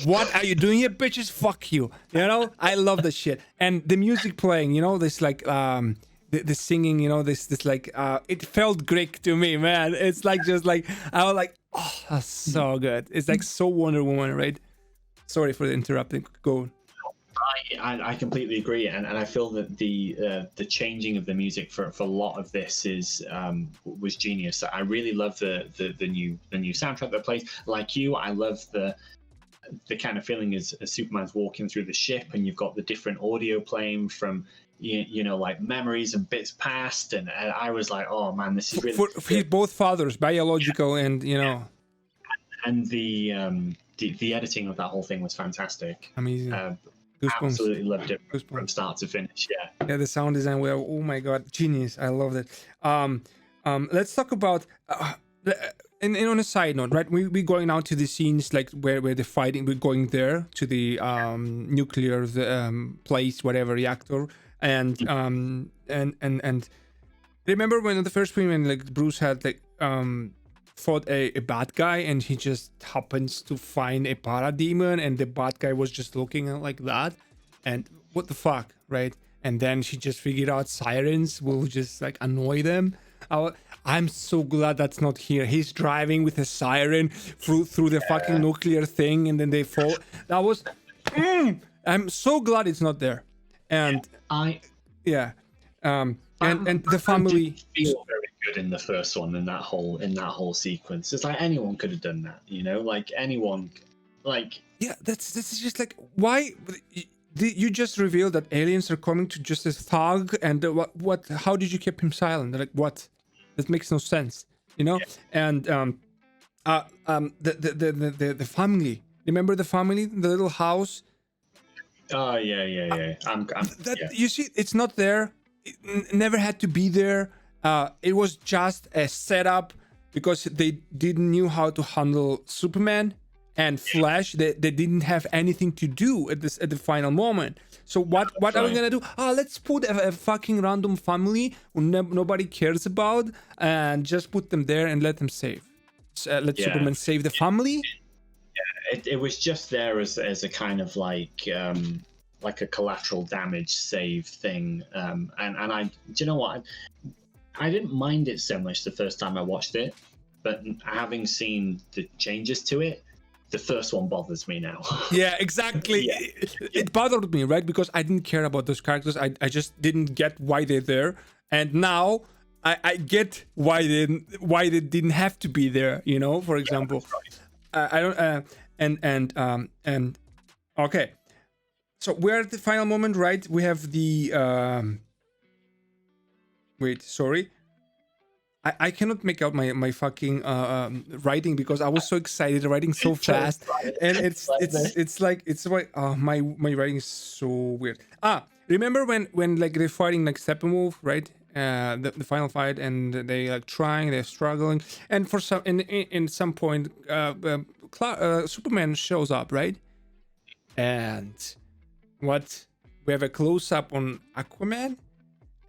What are you doing here, bitches? Fuck you. You know, I love that shit. And the music playing, you know, this like the singing, you know, this like it felt Greek to me, man. It's like just like I was like, oh, that's so good. It's like so Wonder Woman, right? Sorry for the interrupting. Go on. I completely agree, and I feel that the changing of the music for a lot of this was genius. I really love the new soundtrack that plays. Like you, I love the kind of feeling is as Superman's walking through the ship, and you've got the different audio playing from like memories and bits past, and I was like, oh man, this is really for his both fathers, biological and and the editing of that whole thing was fantastic. amazing. Goosebumps. Absolutely loved it Goosebumps. from start to finish. Yeah, the sound design. Well, oh my god, genius! I love that. Let's talk about. And on a side note, right? We going now to the scenes like where the fighting. We're going there to the nuclear place, whatever reactor, and remember when in the first film when like Bruce had like fought a bad guy and he just happens to find a parademon and the bad guy was just looking at like that, and what the fuck, right? And then she just figured out sirens will just like annoy them. I'm so glad that's not here. He's driving with a siren through the fucking nuclear thing, and then they fall. That was. I'm so glad it's not there. And and the family did feel very good in the first one in that whole sequence. It's like anyone could have done that, like anyone, like that's just like why. You just revealed that aliens are coming to just as thug, and what? How did you keep him silent? Like what? That makes no sense, And the family. Remember the family, the little house. Oh yeah. You see, it's not there. It never had to be there. It was just a setup because they didn't knew how to handle Superman and Flash. They didn't have anything to do at the final moment. So what are we gonna do? Let's put a fucking random family who nobody cares about and just put them there and let them save. Let Superman save the family. Yeah, it was just there as a kind of like a collateral damage save thing. And I, do you know what? I didn't mind it so much the first time I watched it, but having seen the changes to it, the first one bothers me now. Yeah, exactly. It bothered me, right? Because I didn't care about those characters. I just didn't get why they're there. And now I get why they didn't have to be there, for example. I don't and okay. So we're at the final moment, right? We have the wait, sorry. I cannot make out my fucking writing because I was so excited, writing so fast, and it's like my writing is so weird. Remember when like they're fighting like Steppenwolf, right? The final fight, and they like trying, they're struggling, and for some in some point, Superman shows up, right? And what? We have a close up on Aquaman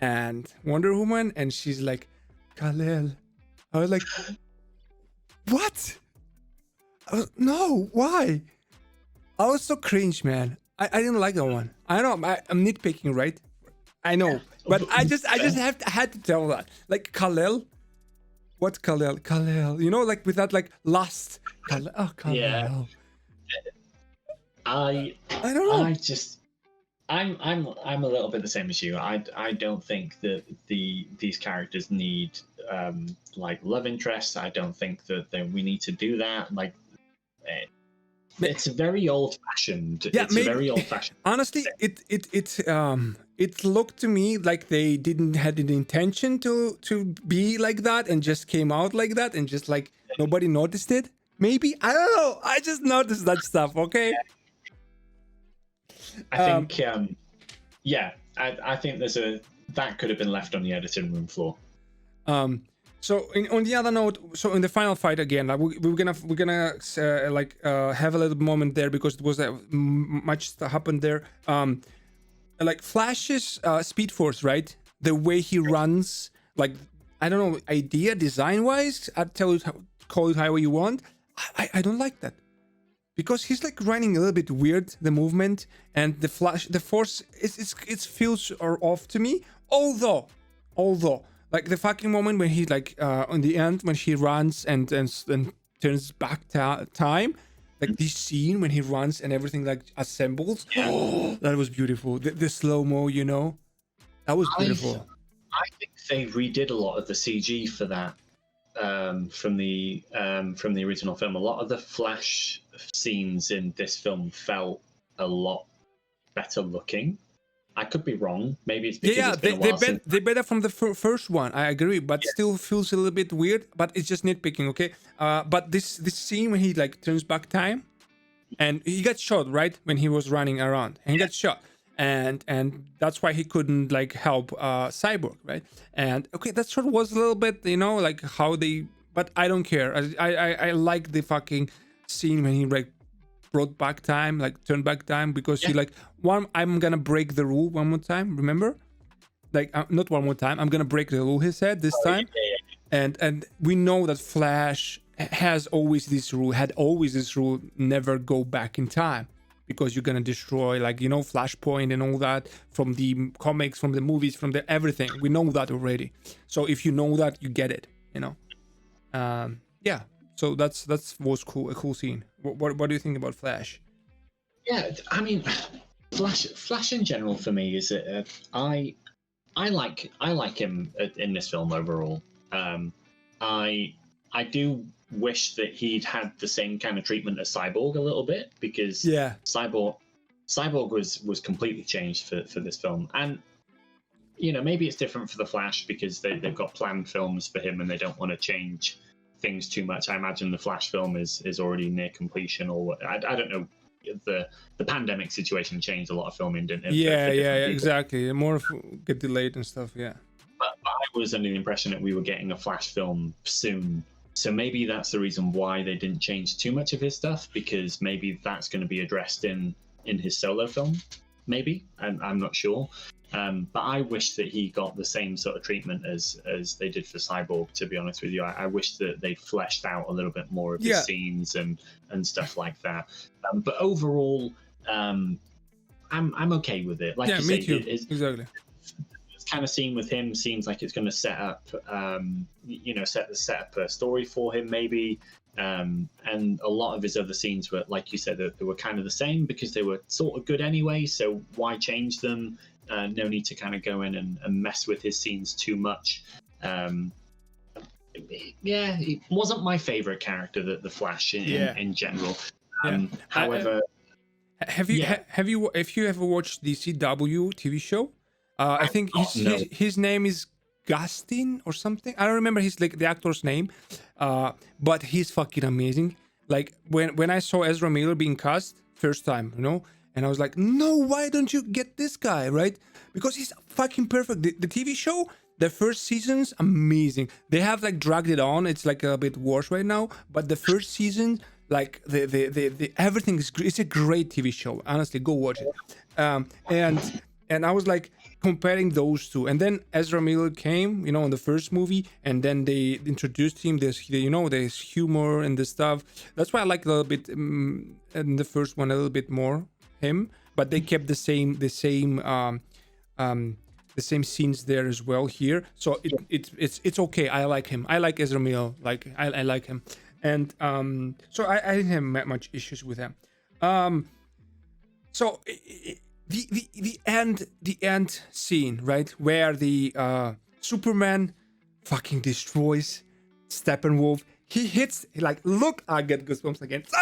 and Wonder Woman, and she's like, Kal-El. I was like, what? No, why? I was so cringe, man. I didn't like that one. I know I'm nitpicking, right? I know, but I just had to tell that. Like Kal-El. What's Kal-El? Kal-El. Like with that like lust. Kal-El. Yeah. I don't know. I'm a little bit the same as you. I don't think that these characters need like love interests. I don't think that we need to do that. Like it's very old fashioned. Yeah, it's very old fashioned. Honestly, it looked to me like they didn't had the intention to be like that and just came out like that and just like nobody noticed it. Maybe I don't know. I just noticed that stuff. Okay. I think, I think that could have been left on the editing room floor. So on the other note, so in the final fight again, we're gonna have a little moment there because it was much that happened there. Like Flash's Speed Force, right? The way he runs, like I don't know, idea design wise, I'd call it however you want. I don't like that. Because he's like running a little bit weird, the movement and the force, it feels off to me. Although, like the fucking moment when he like on the end when he runs and turns back time, like this scene when he runs and everything like assembles. Oh, that was beautiful. The slow mo, that was beautiful. I think they redid a lot of the CG for that from the original film. A lot of the Flash scenes in this film felt a lot better looking. I could be wrong. Maybe it's because it's been a while since. They better from the first one. I agree, but still feels a little bit weird. But it's just nitpicking, okay? But this scene when he like turns back time, and he got shot right when he was running around, and he got shot, and that's why he couldn't like help Cyborg, right? And okay, that sort of was a little bit, you know, like how they. But I don't care. I like the fucking scene when he like brought back time, like turned back time, because he like I'm gonna break the rule one more time. Remember, like not one more time. I'm gonna break the rule. He said this time, and we know that Flash has always this rule. Had always this rule: never go back in time, because you're gonna destroy, like, you know, Flashpoint and all that from the comics, from the movies, from the everything. We know that already. So if you know that, you get it. You know, yeah. So that was cool, a cool scene. What do you think about Flash? Yeah, I mean, Flash in general for me is I like him in this film overall. I do wish that he'd had the same kind of treatment as Cyborg a little bit, because Cyborg was completely changed for this film. And you know, maybe it's different for the Flash because they've got planned films for him and they don't want to change things too much. I imagine the Flash film is already near completion, or I don't know. The pandemic situation changed a lot of filming, didn't it? Yeah, exactly. More get delayed and stuff. Yeah. But I was under the impression that we were getting a Flash film soon, so maybe that's the reason why they didn't change too much of his stuff, because maybe that's going to be addressed in his solo film. Maybe I'm not sure. But I wish that he got the same sort of treatment as they did for Cyborg, to be honest with you. I wish that they fleshed out a little bit more of his scenes and stuff like that. But overall, I'm okay with it. Like you me say, too. Exactly. This kind of scene with him seems like it's going to set up, set up a story for him, maybe. And a lot of his other scenes were, like you said, they were kind of the same because they were sort of good anyway. So why change them? No need to kind of go in and mess with his scenes too much. He wasn't my favorite character, the Flash in general. However, if you ever watched the CW TV show, I think his name is Gustin or something. I don't remember his like the actor's name, but he's fucking amazing. Like when I saw Ezra Miller being cast first time, you know. And I was like, no, why don't you get this guy, right? Because he's fucking perfect. The TV show, the first season's amazing. They have like dragged it on. It's like a bit worse right now. But the first season, like the everything is great. It's a great TV show. Honestly, go watch it. And I was like comparing those two. And then Ezra Miller came, you know, in the first movie, and then they introduced him. There's humor and the stuff. That's why I like a little bit in the first one a little bit more him, but they kept the same scenes there as well here. So it's okay. I like him. I like Ezra Miller. Like I like him, and so I didn't have much issues with him. So the end scene, right, where the Superman fucking destroys Steppenwolf. He hits, look, I get goosebumps again. So,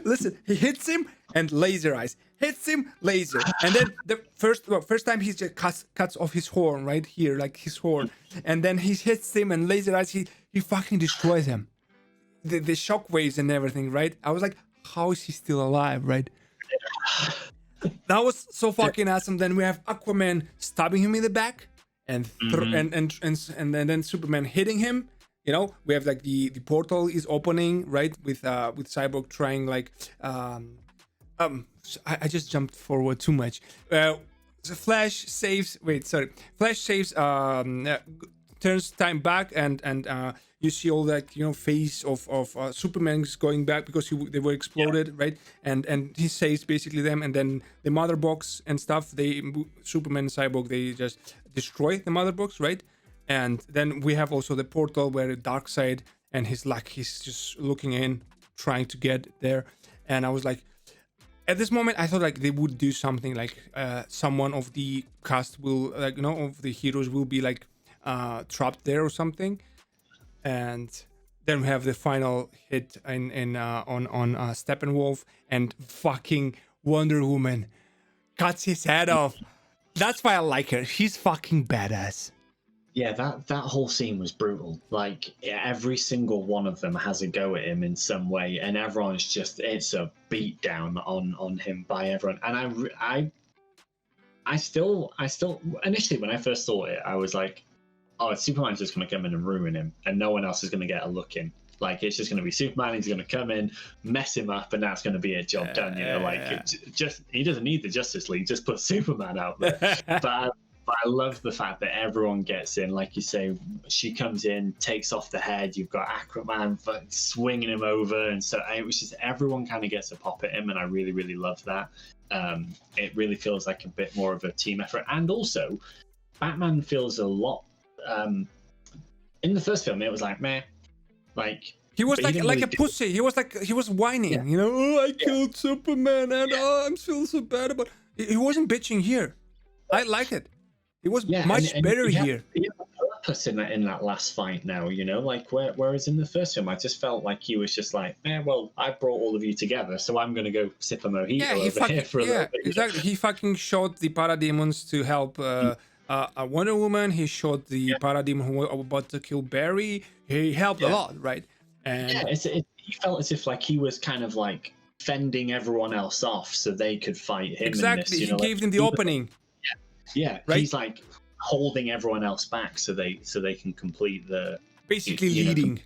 listen, he hits him and laser eyes. Hits him, laser. And then the first time he just cuts off his horn right here, like his horn. And then he hits him and laser eyes, he fucking destroys him. The shockwaves and everything, right? I was like, how is he still alive, right? That was so fucking awesome. Then we have Aquaman stabbing him in the back and then Superman hitting him. You know, we have like the portal is opening, right? With Cyborg trying like I just jumped forward too much. Flash saves turns time back and you see all that, you know, face of Superman's going back because they were exploded, right? And he saves basically them, and then the mother box and stuff, Superman and Cyborg, they just destroy the mother box, right? And then we have also the portal where Darkseid and he's just looking in, trying to get there. And I was like, at this moment, I thought like they would do something like someone of the cast will, like, you know, of the heroes will be like trapped there or something. and then we have the final hit on Steppenwolf, and fucking Wonder Woman cuts his head off. That's why I like her. She's fucking badass. Yeah, that whole scene was brutal. Like every single one of them has a go at him in some way, and everyone's it's a beat down on him by everyone. And I still initially when I first saw it, I was like, oh, Superman's just going to come in and ruin him, and no one else is going to get a look in. Like it's just going to be Superman. He's going to come in, mess him up, and that's going to be a job done. You know, like he doesn't need the Justice League. Just put Superman out there. But I love the fact that everyone gets in. Like you say, she comes in, takes off the head. You've got Aquaman swinging him over, and so it was just everyone kind of gets a pop at him, and I really, really love that. It really feels like a bit more of a team effort, and also Batman feels a lot. In the first film, it was like meh, like he was like really a pussy. He was whining, you know. Oh, I killed Superman, and I'm still so bad about. He wasn't bitching here. I like it. It was much better here. He had a purpose in that last fight now, you know, like whereas in the first film, I just felt like he was just like, well, I brought all of you together, so I'm going to go sip a mojito over here for a little bit. Exactly. He fucking shot the parademons to help Wonder Woman. He shot the parademon who was about to kill Barry. He helped a lot, right? And he felt as if like he was kind of like fending everyone else off so they could fight him. Exactly. In this, you he know, gave them the opening. Yeah, right? He's like holding everyone else back so they can complete the basically leading.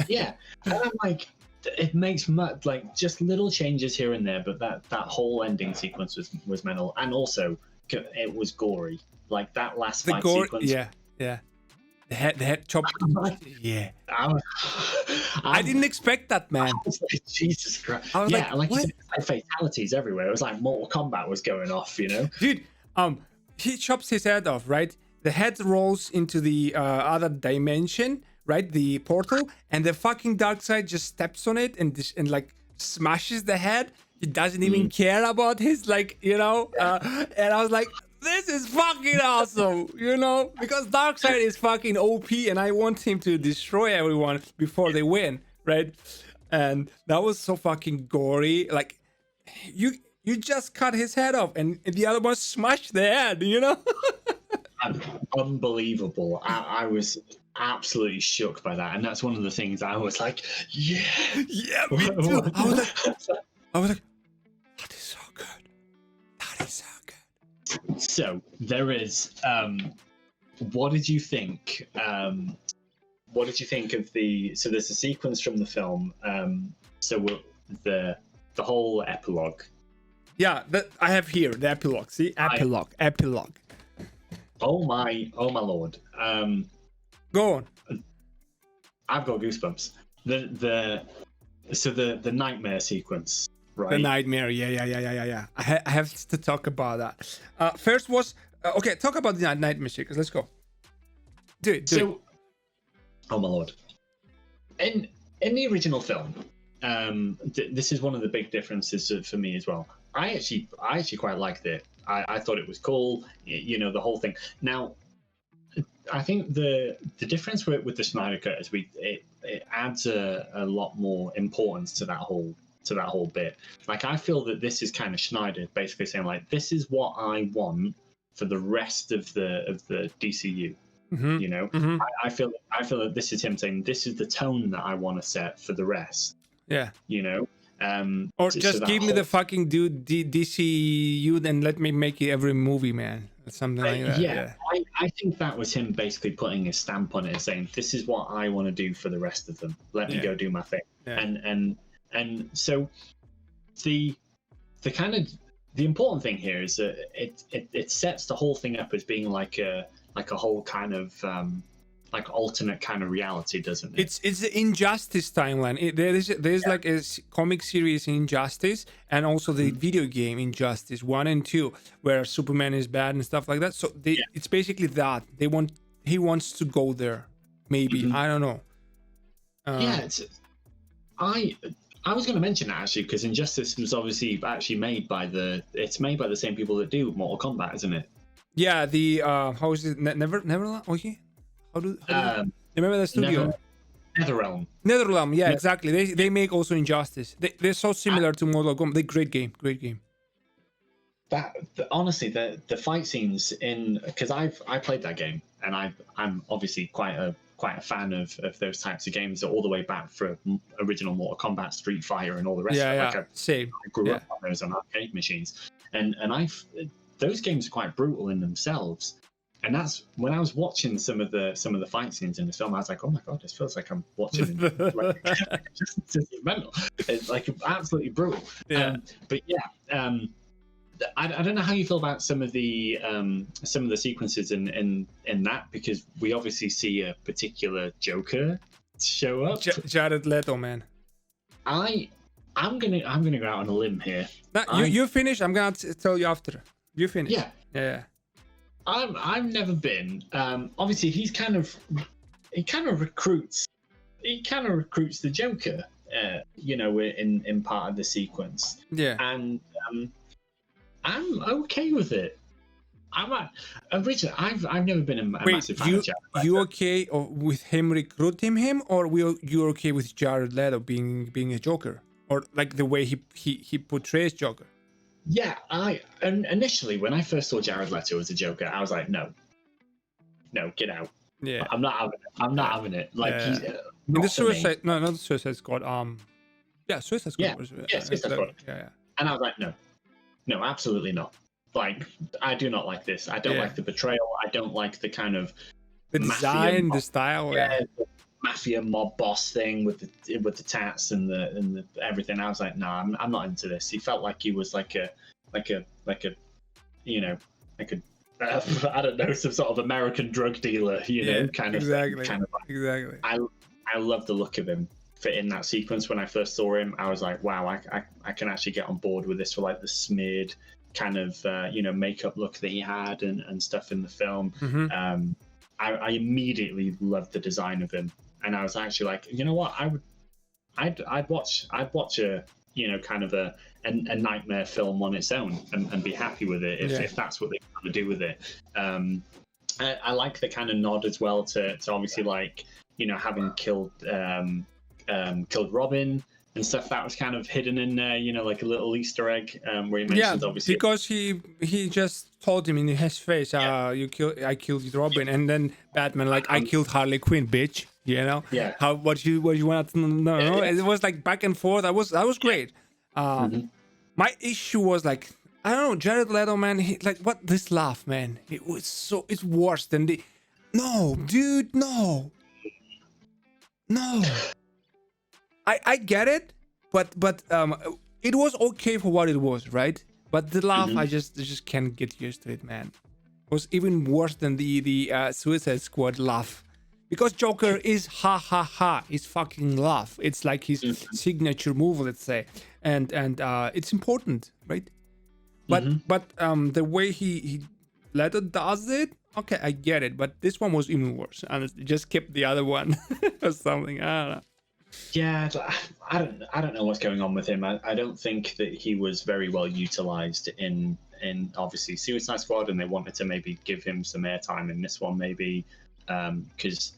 Yeah, and I'm like, it makes like just little changes here and there, but that whole ending sequence was mental, and also it was gory. Like that last fight sequence. Yeah. The head chop. Yeah. I didn't expect that, man. Like, Jesus Christ. I was like what? You said, fatalities everywhere. It was like Mortal Kombat was going off, you know? Dude, he chops his head off, right? The head rolls into the other dimension, right? The portal, and the fucking Darkseid just steps on it and like smashes the head. He doesn't even care about his, like, you know? And I was like, this is fucking awesome, you know? Because Darkseid is fucking OP, and I want him to destroy everyone before they win, right? And that was so fucking gory. Like, you just cut his head off, and the other one smashed the head, you know? Unbelievable. I was absolutely shook by that, and that's one of the things I was like, yeah, me too. I was like, that is so good. That is so good. So there is. What did you think? What did you think of the? So there's a sequence from the film. So the whole epilogue. Yeah, that I have here the epilogue. See, epilogue. Oh my lord. Go on. I've got goosebumps. The nightmare sequence, right? The nightmare. Yeah. I have to talk about that. First was okay. Talk about the nightmare sequence. Let's go. Do it. Oh my lord. In the original film, this is one of the big differences for me as well. I actually quite liked it. I thought it was cool, you know, the whole thing. Now, I think the difference with the Snyder Cut is it adds a lot more importance to that whole bit. Like, I feel that this is kind of Snyder basically saying like, this is what I want for the rest of the DCU. Mm-hmm. You know, I feel that this is him saying this is the tone that I want to set for the rest. Yeah, you know. Or just give me the fucking DCU, then let me make it every movie, man. Something like that. Yeah. I think that was him basically putting his stamp on it and saying, this is what I want to do for the rest of them. Let me go do my thing. Yeah. And so the kind of the important thing here is that it sets the whole thing up as being like a whole kind of like alternate kind of reality, doesn't it? It's the Injustice timeline. There's like a comic series Injustice, and also the video game Injustice 1 and 2, where Superman is bad and stuff like that. So it's basically that he wants to go there. Maybe I don't know. I was going to mention that actually, because Injustice was obviously actually made by the same people that do Mortal Kombat, isn't it? Yeah. The how is it? Neverland. Okay. How do you remember the studio? NetherRealm. NetherRealm, yeah, exactly. They make also Injustice. They're so similar to Mortal Kombat. They great game. Honestly, the fight scenes in, because I played that game, and I'm obviously quite a fan of those types of games all the way back for original Mortal Kombat, Street Fighter, and all the rest of it. Yeah, same. I grew up on those on arcade machines, and those games are quite brutal in themselves. And that's when I was watching some of the fight scenes in the film. I was like, "Oh my god, this feels like I'm watching like, just mental." It's like absolutely brutal. Yeah. But yeah, I don't know how you feel about some of the sequences in that, because we obviously see a particular Joker show up. Jared Leto, man. I'm gonna go out on a limb here. You finish. I'm gonna tell you after. You finish. Yeah. I've never been. Obviously, he kind of recruits the Joker. In part of the sequence. Yeah. And I'm okay with it. Originally, I've never been a massive fan of Jared Leto. You okay with him recruiting him, or you okay with Jared Leto being a Joker, or like the way he portrays Joker? Yeah, initially when I first saw Jared Leto as a Joker, I was like, no, get out. Yeah, I'm not having it. Like he's in the Suicide, not the Suicide Squad. Suicide Squad. Yeah, Suicide Squad. Yeah. And I was like, no, absolutely not. Like, I do not like this. I don't like the betrayal. I don't like the kind of the design, the style. Yeah, the mafia mob boss thing with the tats and the everything. I was like, no, I'm not into this. He felt like he was like a I don't know, some sort of American drug dealer, kind of exactly. Exactly. I love the look of him in that sequence. When I first saw him, I was like, wow, I can actually get on board with this, for like the smeared kind of makeup look that he had and stuff in the film. Mm-hmm. I immediately loved the design of him, and I was actually like, you know what, I'd watch a kind of a nightmare film on its own and be happy with it if that's what they want to do with it. I like the kind of nod as well to obviously, like, having killed Robin and stuff. That was kind of hidden in there, like a little Easter egg where he mentions obviously, because he just told him in his face, I killed Robin, and then Batman like, I killed Harley Quinn, bitch. What you want to know? It was like back and forth. That was great. My issue was like, I don't know, Jared Leto, man. What this laugh, man? It's worse than the. No, dude, no. I get it, but it was okay for what it was, right? But the laugh, I just can't get used to it, man. It was even worse than the Suicide Squad laugh. Because Joker is ha ha ha, his fucking laugh. It's like his signature move, let's say, and it's important, right? But the way he Leto does it, okay, I get it. But this one was even worse, and it just kept the other one or something. I don't know. Yeah, I don't know what's going on with him. I don't think that he was very well utilized in obviously Suicide Squad, and they wanted to maybe give him some airtime in this one, maybe. Because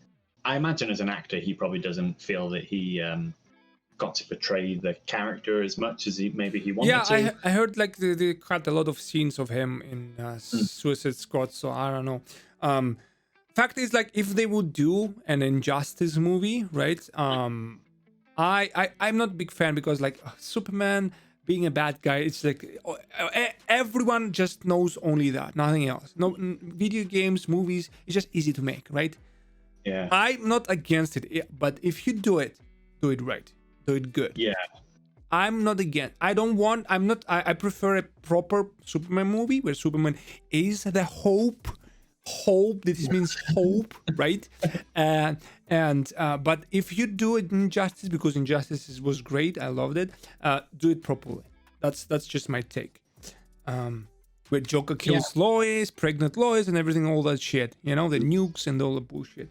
I imagine as an actor, he probably doesn't feel that he got to portray the character as much as he wanted to. Yeah, I heard like they cut a lot of scenes of him in Suicide Squad, so I don't know. Fact is, like, if they would do an Injustice movie, right? I'm not a big fan, because like Superman being a bad guy, it's like everyone just knows only that, nothing else. No video games, movies, it's just easy to make, right? Yeah. I'm not against it, but if you do it right, do it good. Yeah. I'm not against. I prefer a proper Superman movie where Superman is the hope. This means hope, right? But if you do it in Injustice, because Injustice was great, I loved it, do it properly. That's just my take. Where Joker kills Lois, pregnant Lois, and everything, all that shit, the nukes and all the bullshit.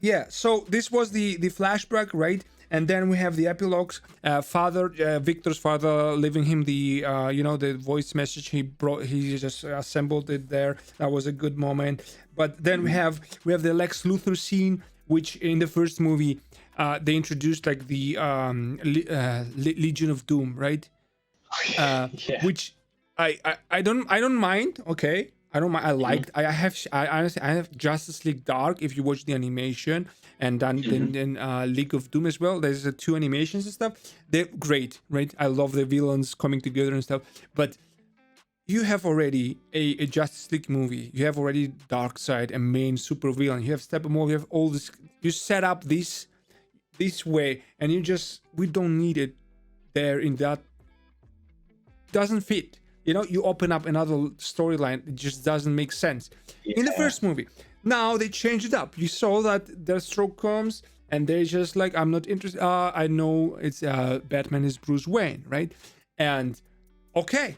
Yeah. So this was the flashback, right? and then we have the epilogues. Victor's father leaving him the the voice message he just assembled it there. That was a good moment. But then we have the Lex Luthor scene, which in the first movie they introduced like the Legion of Doom, right? Yeah. Which I don't mind. Okay, I don't mind. I honestly have Justice League Dark. If you watch the animation, and then League of Doom as well. There's two animations and stuff. They're great, right? I love the villains coming together and stuff. But you have already a Justice League movie. You have already Darkseid, a main super villain. You have Steppenwolf. You have all this. You set up this way, and we don't need it there in that. Doesn't fit. You open up another storyline. It just doesn't make sense. Yeah. In the first movie, now they changed it up. You saw that Deathstroke comes, and they're just like, I'm not interested. I know it's Batman is Bruce Wayne, right? And okay,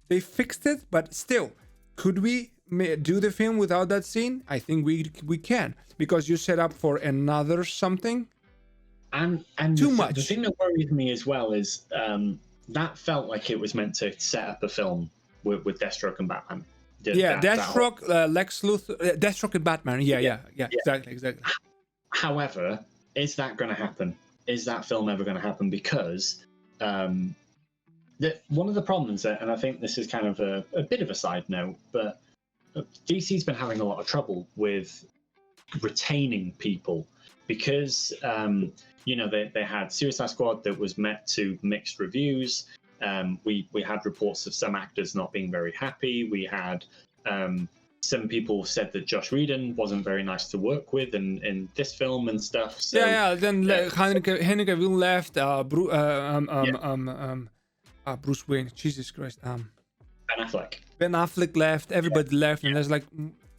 they fixed it, but still, could we do the film without that scene? I think we can, because you set up for another something. And too much. The thing that worries me as well is that felt like it was meant to set up a film with Deathstroke and Batman. Deathstroke, Lex Luthor, Deathstroke and Batman. Yeah, exactly. However, is that going to happen? Is that film ever going to happen? Because one of the problems, and I think this is kind of a bit of a side note, but DC's been having a lot of trouble with retaining people because they had Suicide Squad that was met to mixed reviews. We had reports of some actors not being very happy. We had some people said that Josh Whedon wasn't very nice to work with in this film and stuff. So, Then Henry Cavill left. Bruce Wayne. Jesus Christ. Ben Affleck left. Everybody left, and there's like,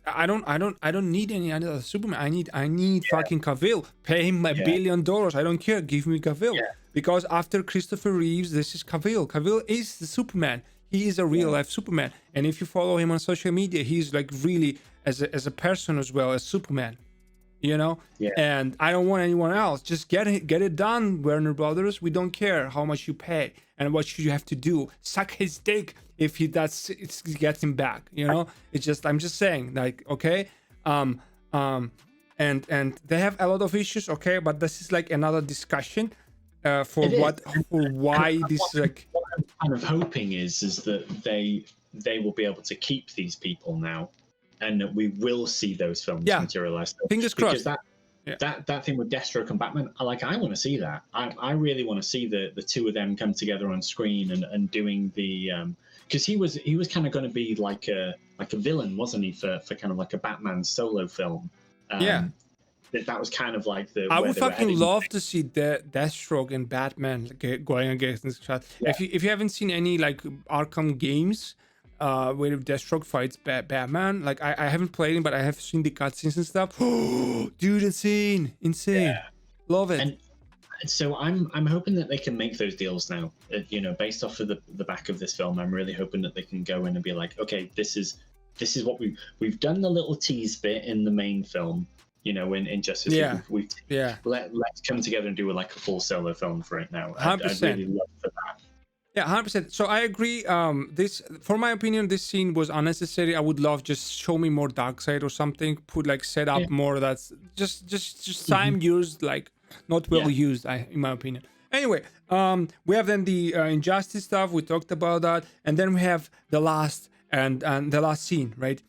I don't need any other Superman. I need fucking Cavill. Pay him $1 billion. I don't care. Give me Cavill. Yeah. Because after Christopher Reeves, this is Cavill. Cavill is the Superman. He is a real life Superman. And if you follow him on social media, he's like really as a person as well as Superman. Yeah. And I don't want anyone else. Just get it done, Warner Brothers. We don't care how much you pay and what you have to do. Suck his dick if he does. It gets him back. It's just, I'm just saying, like, okay. And they have a lot of issues. Okay, but this is like another discussion. Why this like. What I'm kind of hoping is that they will be able to keep these people now, and that we will see those films materialize. Fingers crossed. That thing with Deathstroke and Batman, I want to see that. I really want to see the two of them come together on screen and doing the because he was kind of going to be like a villain, wasn't he, for kind of like a Batman solo film? That was kind of like the. I would fucking love to see Deathstroke and Batman going against this shot. Yeah. If you haven't seen any like Arkham games, where Deathstroke fights Batman, like I haven't played it, but I have seen the cutscenes and stuff. Dude, insane! Yeah. Love it. And so I'm hoping that they can make those deals now. Based off of the back of this film, I'm really hoping that they can go in and be like, okay, this is what we've done the little tease bit in the main film. In Justice League, let's come together and do like a full solo film for it now. 100%. I'd really love for that. Yeah, 100%. So I agree. For my opinion, this scene was unnecessary. I would love just show me more Darkseid or something. Set up more. That's just time used, like not well used, in my opinion. Anyway, we have then the Injustice stuff. We talked about that, and then we have the last scene, right?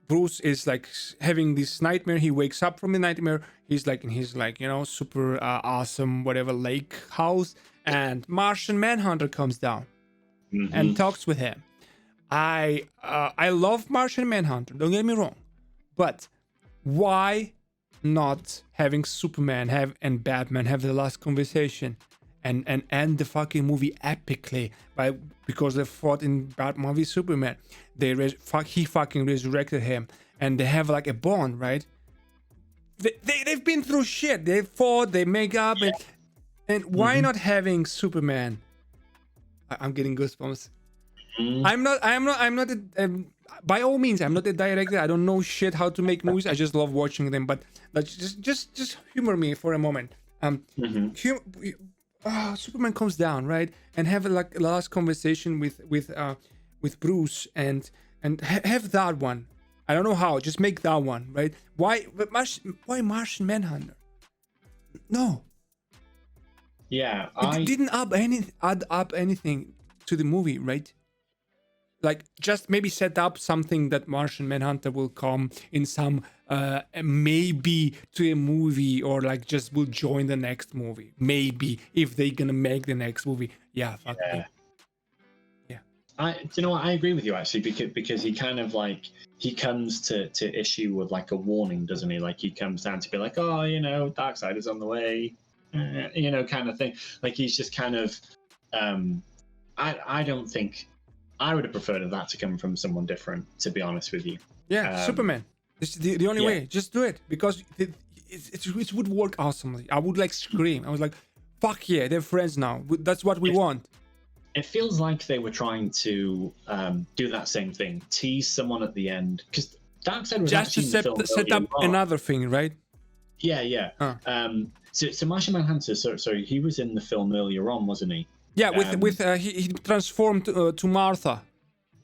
Bruce is like having this nightmare. He wakes up from the nightmare. He's like in his super awesome whatever lake house, and Martian Manhunter comes down and talks with him. I love Martian Manhunter. Don't get me wrong, but why not having Superman and Batman have the last conversation and end the fucking movie epically because they fought in Batman v Superman. He fucking resurrected him, and they have like a bond, right? They've been through shit. They fought, they make up, and why not having Superman? I'm getting goosebumps. I'm not. By all means, I'm not a director. I don't know shit how to make movies. I just love watching them. But just humor me for a moment. Mhm. Superman comes down, right, and have like a last conversation with Bruce, and have that one. I don't know how. Just make that one, right? Why? But why Martian Manhunter? No, Yeah, it didn't add up anything to the movie, right? Like just maybe set up something that Martian Manhunter will come in some maybe to a movie, or like just will join the next movie. Maybe if they gonna make the next movie. Yeah, fuck yeah. me. Yeah. Do you know what? I agree with you actually, because he kind of like he comes to issue with like a warning, doesn't he? Like he comes down to be like, oh, Darkseid is on the way, kind of thing. Like he's just kind of. I don't think I would have preferred that to come from someone different, to be honest with you. Yeah, Superman. This is the only way. Just do it, because it would work awesomely. I would like scream. I was like, fuck yeah, they're friends now. That's what we want. It feels like they were trying to do that same thing, tease someone at the end, because Darkseid was Just to actually in the film set earlier up on. another thing, right? Yeah. So Martian Manhunter, sorry, he was in the film earlier on, wasn't he? Yeah, he transformed to Martha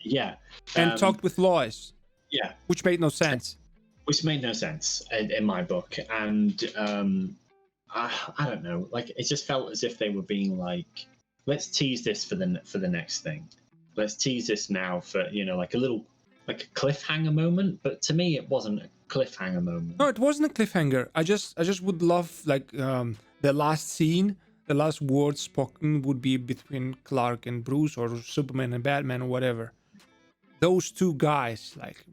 Yeah. and talked with Lois. Yeah. Which made no sense. Which made no sense in my book, and I don't know, like it just felt as if they were being like, let's tease this for the next thing. Let's tease this now for like a little like a cliffhanger moment. But to me, it wasn't a cliffhanger moment. No, it wasn't a cliffhanger. I just would love like the last scene. The last word spoken would be between Clark and Bruce, or Superman and Batman, or whatever. Those two guys, like,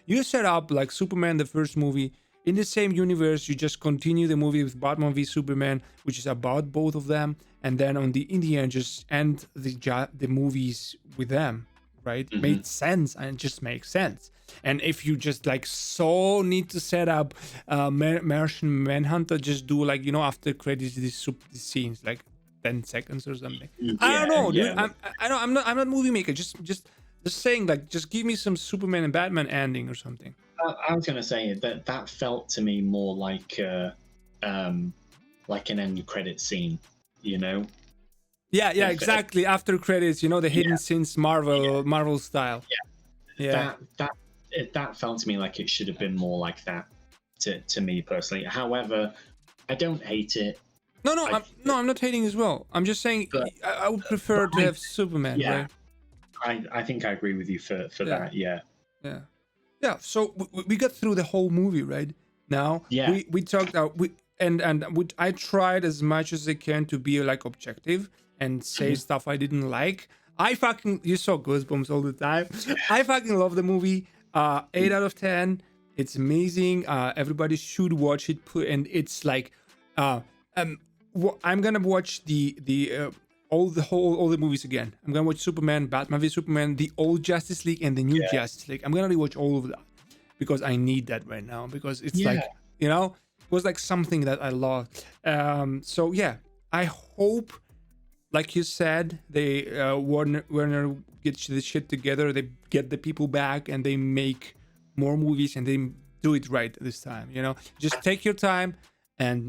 you set up like Superman, the first movie, in the same universe. You just continue the movie with Batman v Superman, which is about both of them, and then in the end, just end the movies with them. Right? Mm-hmm. Made sense, and it just makes sense. And if you just like so need to set up Martian Manhunter, just do like after credits these scenes like 10 seconds or something. I don't know, dude. I'm not movie maker. Just saying, like, just give me some Superman and Batman ending or something. I was gonna say that felt to me more like an end credit scene, Yeah, exactly. After credits, the hidden scenes, Marvel style. Yeah. That felt to me like it should have been more like that to me personally. However, I don't hate it. No, I'm not hating as well. I'm just saying I would prefer to have Superman. Yeah, right? I think I agree with you for that. Yeah. So we got through the whole movie, right? Now we talked out. I tried as much as I can to be like objective and say stuff I didn't like. You saw Goosebumps all the time. I fucking love the movie. 8 out of 10. It's amazing. Everybody should watch it. And it's like, I'm gonna watch all the movies again. I'm gonna watch Superman, Batman v Superman, the old Justice League, and the new Justice League. I'm gonna rewatch all of that because I need that right now. Because it's like, it was like something that I loved. So yeah, I hope, like you said, they Warner gets the shit together. They get the people back, and they make more movies, and they do it right this time. Just take your time and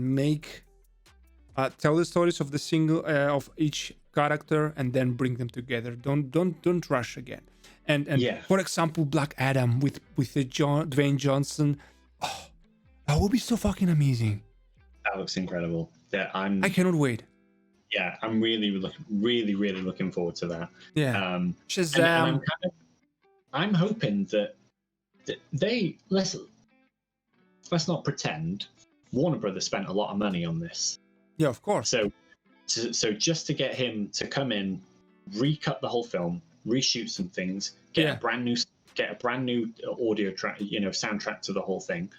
tell the stories of the single of each character, and then bring them together. Don't rush again. And for example, Black Adam with the Dwayne Johnson. Oh, that would be so fucking amazing. That looks incredible. Yeah, I cannot wait. Yeah, I'm really looking forward to that. Yeah. Shazam. And I'm hoping that they let's not pretend Warner Brothers spent a lot of money on this. Yeah, of course. So just to get him to come in, recut the whole film, reshoot some things, get a brand new audio track, soundtrack to the whole thing.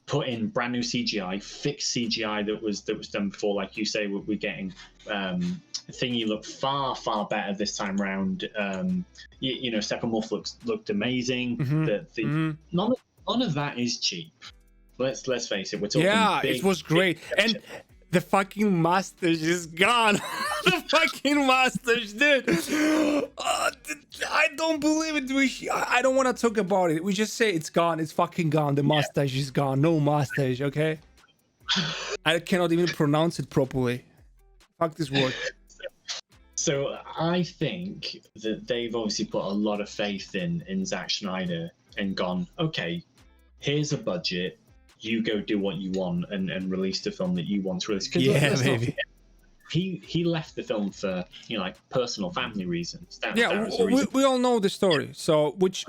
Put in brand new CGI, fix CGI that was done before. Like you say, we're getting Thingy look far better this time round. Steppenwolf looked amazing. None of that is cheap. Let's face it. We're talking. Yeah, it was great, and the fucking mustache is gone. The fucking mustache, dude. I don't believe it. I don't want to talk about it. We just say it's gone. It's fucking gone. The mustache is gone. No mustache. Okay. I cannot even pronounce it properly. Fuck this word. So I think that they've obviously put a lot of faith in Zack Snyder and gone, okay, here's a budget, you go do what you want and release the film that you want to release. Yeah, maybe. He left the film for like personal family reasons. That was the we, reason. we all know the story. So which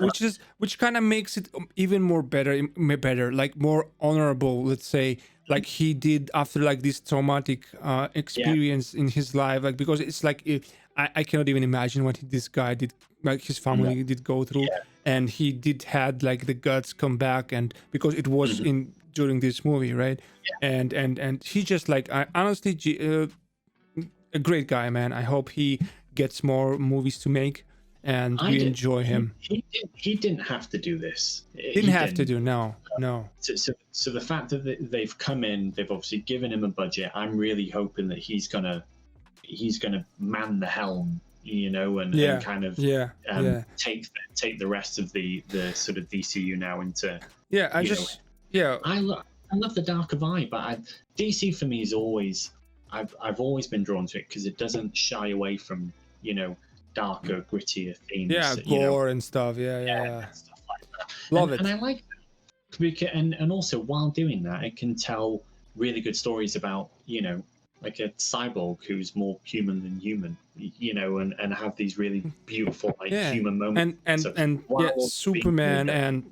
kind of makes it even more better, like more honorable. Let's say, like he did after like this traumatic experience in his life. Like because it's like I cannot even imagine what this guy did, like his family did go through, and he did had like the guts come back, and because it was in during this movie, right? And he just like I honestly. A great guy, man. I hope he gets more movies to make, and we enjoy him. He didn't have to do this. Didn't have to do. No. So the fact that they've come in, they've obviously given him a budget. I'm really hoping that he's gonna man the helm, and kind of take the rest of the sort of DCU now into. Yeah, I love the darker vibe, but DC for me is always. I've always been drawn to it because it doesn't shy away from darker, grittier themes. Yeah, gore and stuff. Yeah. And stuff like that. Love it. And I like that because, and also while doing that, it can tell really good stories about like a cyborg who's more human than human, and have these really beautiful human moments. And Superman and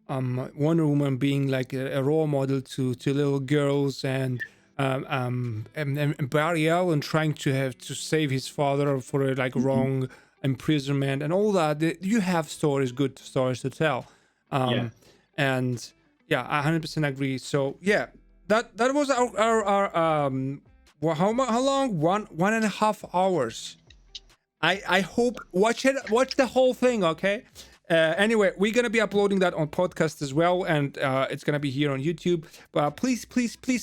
Wonder Woman being like a role model to little girls and Barry Allen trying to save his father for a like wrong imprisonment and all that. You have good stories to tell. And I 100% agree. So yeah, that was our how long? 1.5 hours. I hope watch the whole thing, okay? Anyway, we're gonna be uploading that on podcast as well, and it's gonna be here on YouTube. But please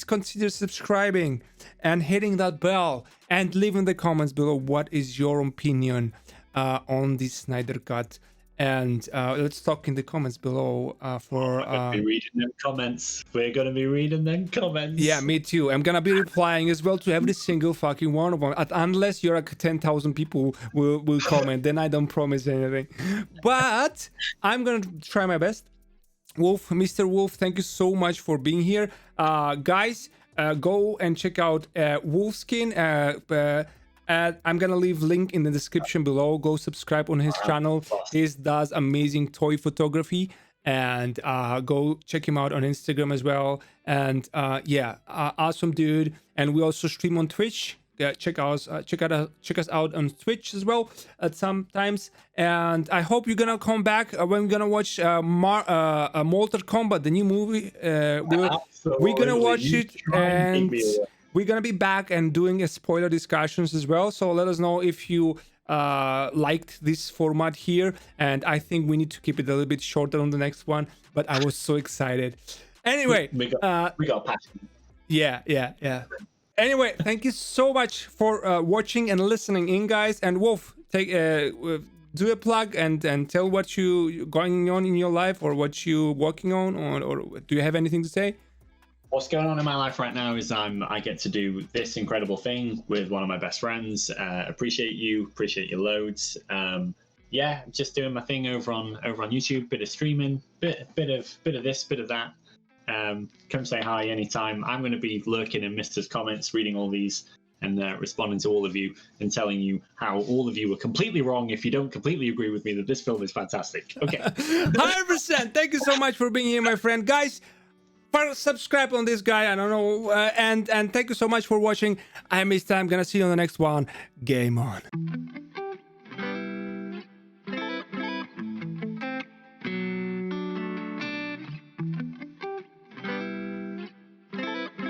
consider subscribing and hitting that bell, and leave in the comments below what is your opinion on this Snyder Cut. And let's talk in the comments below for. I'm gonna be reading them comments. We're gonna be reading them comments. Yeah, me too. I'm gonna be replying as well to every single fucking one of them. Unless you're like 10,000 people will comment, then I don't promise anything. But I'm gonna try my best. Mr. Wolf, thank you so much for being here, guys. Go and check out Xwolfskin. I'm gonna leave link in the description below. Go subscribe on his channel. He does amazing toy photography, and go check him out on Instagram as well. And awesome dude. And we also stream on Twitch. Check us out on Twitch as well at sometimes. And I hope you're gonna come back when we're gonna watch Mortal Kombat, the new movie. We're gonna watch it, and we're gonna be back and doing a spoiler discussions as well. So let us know if you liked this format here, and I think we need to keep it a little bit shorter on the next one. But I was so excited. Anyway, we got passion. Yeah. Anyway, thank you so much for watching and listening in, guys. And Wolf, do a plug and tell what you going on in your life, or what you working on, or do you have anything to say? What's going on in my life right now is I get to do this incredible thing with one of my best friends. Appreciate you loads. Just doing my thing over on YouTube. Bit of streaming, bit of this, bit of that. Come say hi anytime. I'm going to be lurking in Mister's comments, reading all these, and responding to all of you and telling you how all of you were completely wrong if you don't completely agree with me that this film is fantastic. Okay. 100%. Thank you so much for being here, my friend. Guys, subscribe on this guy. I don't know. And thank you so much for watching. I'm Mr. I'm going to see you on the next one. Game on.